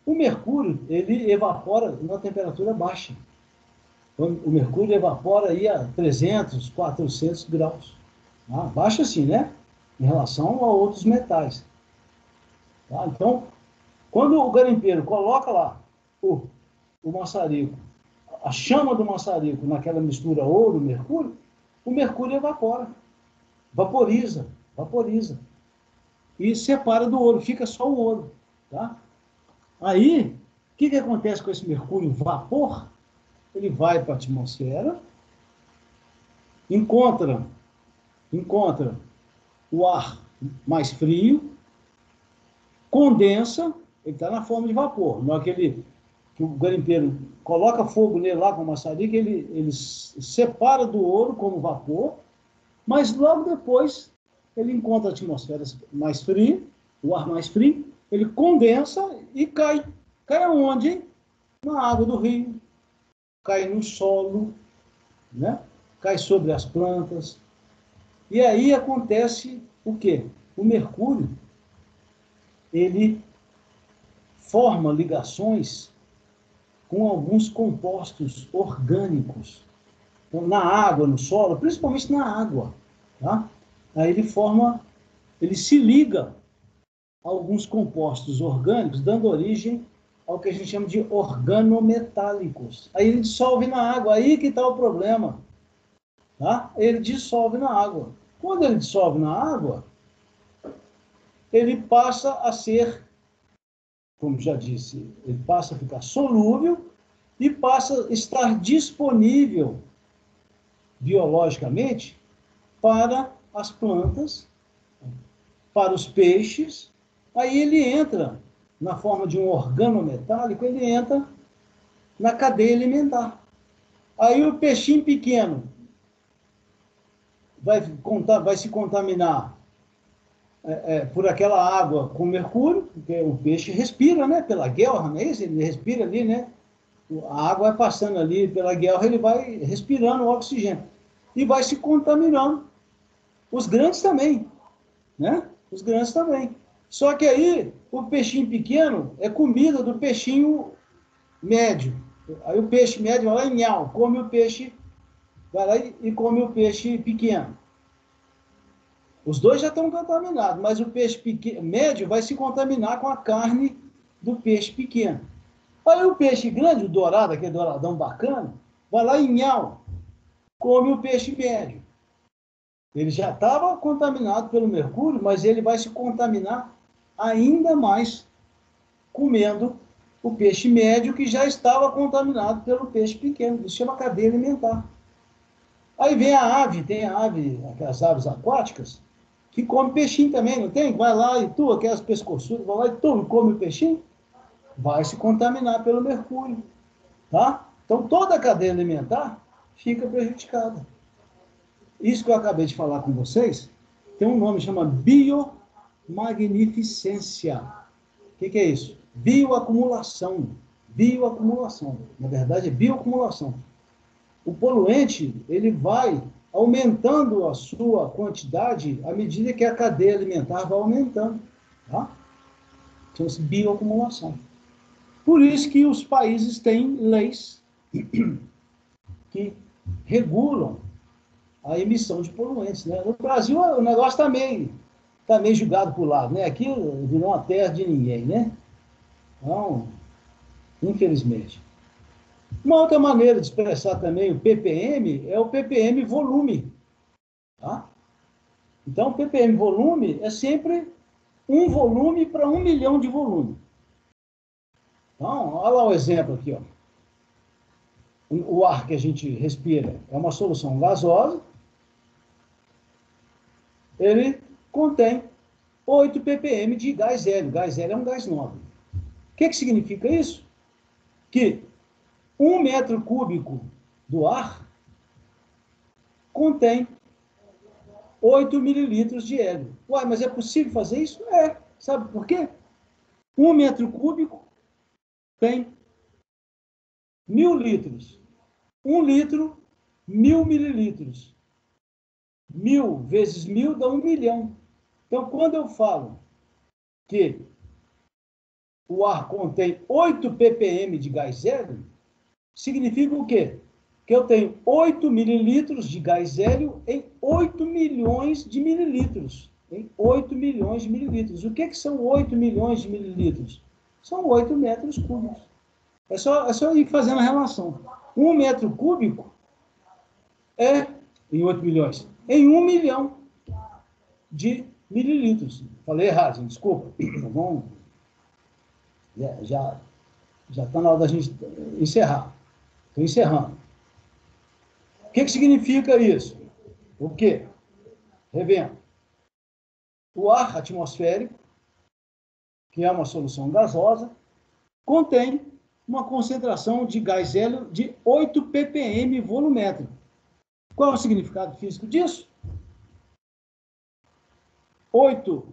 O mercúrio, ele evapora na temperatura baixa. O mercúrio evapora aí a 300, 400 graus. Tá? Baixa assim, né? Em relação a outros metais. Tá? Então, quando o garimpeiro coloca lá o maçarico, a chama do maçarico naquela mistura ouro-mercúrio, o mercúrio evapora, vaporiza. E separa do ouro, fica só o ouro. Tá? Aí, o que acontece com esse mercúrio vapor? Ele vai para a atmosfera, encontra o ar mais frio, condensa, ele está na forma de vapor. Na hora que o garimpeiro coloca fogo nele lá com o maçarico, ele separa do ouro como vapor, mas logo depois ele encontra a atmosfera mais fria, o ar mais frio, ele condensa e cai. Cai aonde, hein? Na água do rio, cai no solo, né? Cai sobre as plantas. E aí acontece o quê? O mercúrio, ele forma ligações com alguns compostos orgânicos. Então, na água, no solo, principalmente na água. Tá? Aí ele se liga a alguns compostos orgânicos, dando origem ao que a gente chama de organometálicos. Aí ele dissolve na água, aí que está o problema. Tá? Ele dissolve na água. Quando ele dissolve na água, ele passa a ser, como já disse, ele passa a ficar solúvel e passa a estar disponível biologicamente para as plantas, para os peixes. Aí ele entra na forma de um organometálico, ele entra na cadeia alimentar. Aí o peixinho pequeno vai se contaminar por aquela água com mercúrio, porque o peixe respira, né? Pela guelra, não é isso? Ele respira ali, né? A água vai passando ali pela guelra, ele vai respirando o oxigênio. E vai se contaminando. Os grandes também, né? Os grandes também. Só que aí, o peixinho pequeno é comida do peixinho médio. Aí o peixe médio vai lá e nhau, come o peixe, vai lá e come o peixe pequeno. Os dois já estão contaminados, mas o peixe pequeno, médio vai se contaminar com a carne do peixe pequeno. Aí o peixe grande, o dourado, aquele douradão bacana, vai lá e nhau, come o peixe médio. Ele já estava contaminado pelo mercúrio, mas ele vai se contaminar ainda mais comendo o peixe médio que já estava contaminado pelo peixe pequeno. Isso chama cadeia alimentar. Aí vem a ave, tem a ave, aquelas aves aquáticas, que come peixinho também, não tem? Vai lá e tu, aquelas pescoçudas, vai lá e tu come o peixinho, vai se contaminar pelo mercúrio, tá? Então toda a cadeia alimentar fica prejudicada. Isso que eu acabei de falar com vocês tem um nome, chama biomagnificência. O que é isso? Bioacumulação. Bioacumulação. Na verdade, é bioacumulação. O poluente, ele vai aumentando a sua quantidade à medida que a cadeia alimentar vai aumentando. Tá? Chama-se bioacumulação. Por isso que os países têm leis que regulam a emissão de poluentes. Né? No Brasil, o negócio está meio jogado para o lado. Né? Aqui virou uma terra de ninguém. Né? Então, infelizmente. Uma outra maneira de expressar também o ppm é o ppm volume. Tá? Então, o ppm volume é sempre um volume para 1 milhão de volume. Então, olha lá o exemplo aqui. Ó. O ar que a gente respira é uma solução gasosa. Ele contém 8 ppm de gás hélio. Gás hélio é um gás nobre. O que significa isso? Que 1 metro cúbico do ar contém 8 mililitros de hélio. Uai, mas é possível fazer isso? É. Sabe por quê? 1 metro cúbico tem 1.000 litros. 1 litro, 1.000 mililitros. 1.000 vezes 1.000 dá 1 milhão. Então, quando eu falo que o ar contém 8 ppm de gás hélio, significa o quê? Que eu tenho 8 mililitros de gás hélio em 8 milhões de mililitros. Em 8 milhões de mililitros. O que são 8 milhões de mililitros? São 8 metros cúbicos. É só ir fazendo a relação. 1 metro cúbico é, em 8 milhões, em 1 milhão de mililitros. Falei errado, gente, desculpa. Vamos, já está na hora da gente encerrar. Estou encerrando. O que significa isso? O quê? Revendo. O ar atmosférico, que é uma solução gasosa, contém uma concentração de gás hélio de 8 ppm volumétrico. Qual é o significado físico disso? 8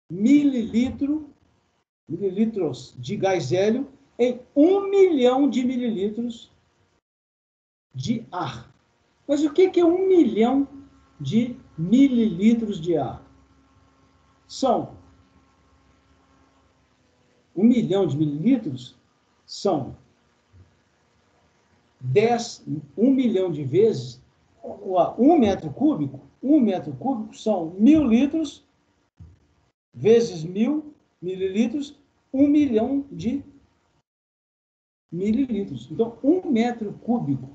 mililitros de gás hélio em 1 milhão de mililitros de ar. Mas o que é 1 milhão de mililitros de ar? São 1 milhão de mililitros são 1 milhão de vezes 1 metro cúbico. 1 metro cúbico são 1.000 litros vezes 1.000 mililitros, 1 milhão de mililitros. Então, 1 metro cúbico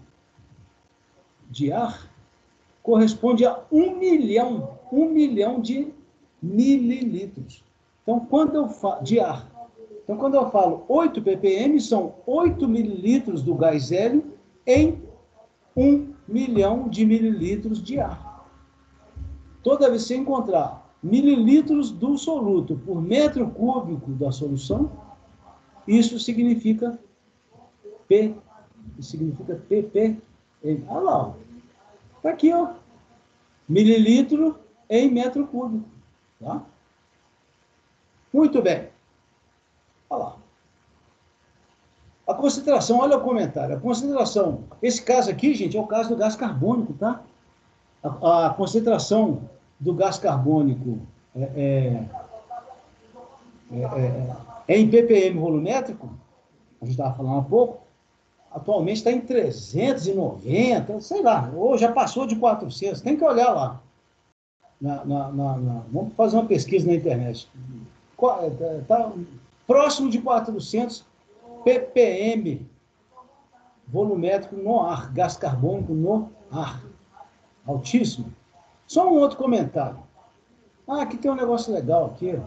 de ar corresponde a 1 milhão de mililitros. Então, quando eu falo de ar, então, quando eu falo 8 ppm, são 8 mililitros do gás hélio em 1 milhão de mililitros de ar. Toda vez que você encontrar mililitros do soluto por metro cúbico da solução, isso significa P, significa ppm. Olha lá, está aqui, ó, mililitro em metro cúbico. Tá? Muito bem. Olha lá. A concentração, olha o comentário. A concentração, esse caso aqui, gente, é o caso do gás carbônico, tá? A concentração do gás carbônico em ppm volumétrico, a gente estava falando há pouco, atualmente está em 390, sei lá, ou já passou de 400, tem que olhar lá. Vamos fazer uma pesquisa na internet. Está próximo de 400 ppm volumétrico no ar, gás carbônico no ar. Altíssimo. Só um outro comentário. Aqui tem um negócio legal aqui.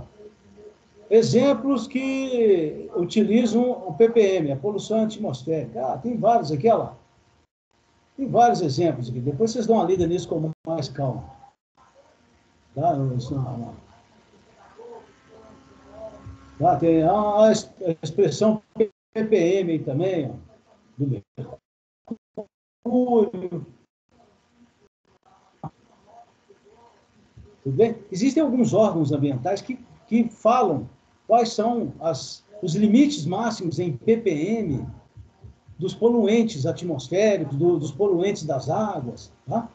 Exemplos que utilizam o ppm, a poluição atmosférica. Tem vários aqui, olha lá. Tem vários exemplos aqui. Depois vocês dão uma lida nisso com mais calma. Tá? Tem a expressão ppm aí também, ó, do mercúrio. Tudo bem? Existem alguns órgãos ambientais que falam quais são os limites máximos em ppm dos poluentes atmosféricos, dos poluentes das águas. Tá?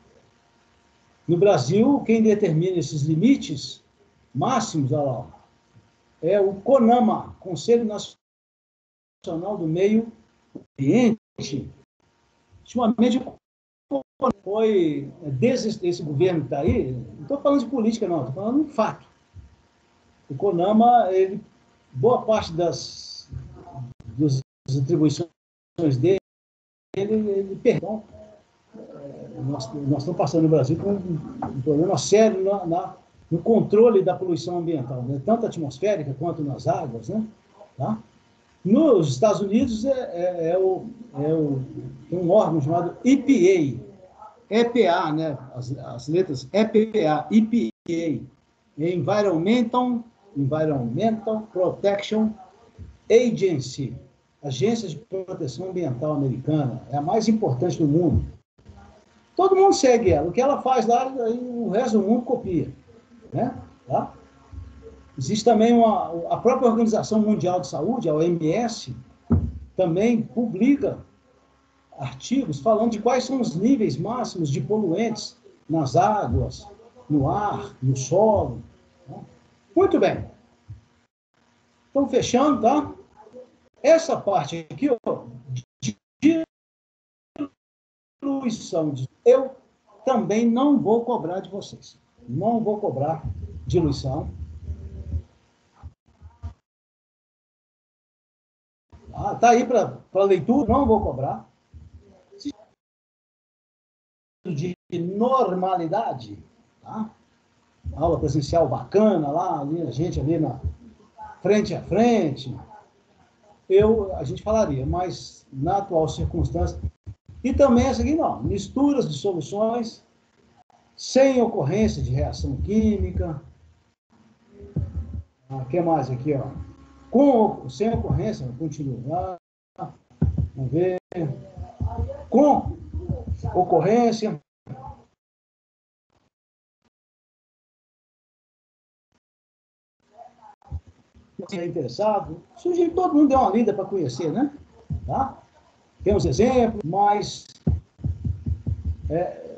No Brasil, quem determina esses limites máximos, olha lá, é o CONAMA, Conselho Nacional do Meio Ambiente. Ultimamente, foi, desde esse governo que está aí, não estou falando de política, não, estou falando de um fato. O CONAMA, boa parte das atribuições dele, ele perdão. Nós estamos passando no Brasil com um problema sério no controle da poluição ambiental, né? Tanto atmosférica quanto nas águas, né? Tá? Nos Estados Unidos tem um órgão chamado EPA, né? As letras EPA, Environmental Protection Agency, Agência de Proteção Ambiental Americana, é a mais importante do mundo. Todo mundo segue ela, o que ela faz lá, aí o resto do mundo copia, né? Tá? Existe também a própria Organização Mundial de Saúde, a OMS, também publica artigos falando de quais são os níveis máximos de poluentes nas águas, no ar, no solo. Muito bem. Então, fechando, tá? Essa parte aqui, ó, de diluição, eu também não vou cobrar de vocês. Não vou cobrar diluição. Tá aí para leitura, não vou cobrar. De normalidade, tá? Aula presencial bacana lá, ali, a gente ali na frente a frente, a gente falaria, mas na atual circunstância, e também essa aqui não, misturas de soluções sem ocorrência de reação química. O que mais aqui, ó? Sem ocorrência, continua. Vamos ver. Com ocorrência. Se é interessado, sugiro que todo mundo dê uma lida para conhecer, né? Tá? Tem uns exemplos, mas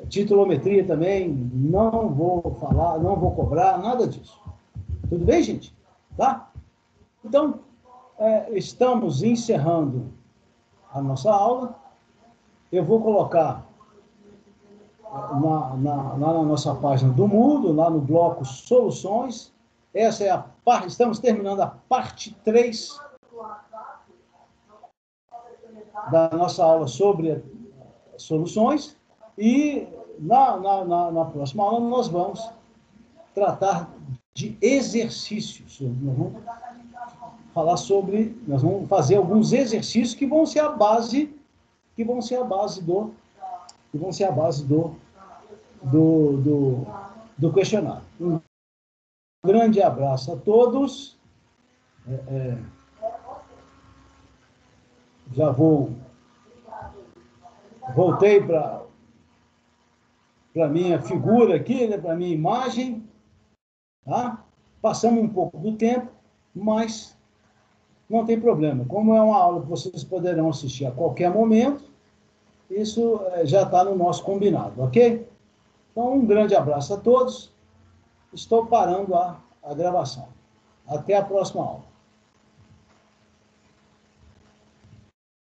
titulometria também, não vou falar, não vou cobrar, nada disso. Tudo bem, gente? Tá? Então, estamos encerrando a nossa aula. Eu vou colocar na nossa página do Moodle, lá no bloco Soluções. Essa é a parte, estamos terminando a parte 3 da nossa aula sobre soluções. E na próxima aula nós vamos tratar de exercícios. Nós vamos fazer alguns exercícios que vão ser a base do questionário. Um grande abraço a todos. Já voltei para minha figura aqui, né, para minha imagem. Tá? Passamos um pouco do tempo, mas não tem problema. Como é uma aula que vocês poderão assistir a qualquer momento, isso já está no nosso combinado, ok? Então, um grande abraço a todos. Estou parando a gravação. Até a próxima aula.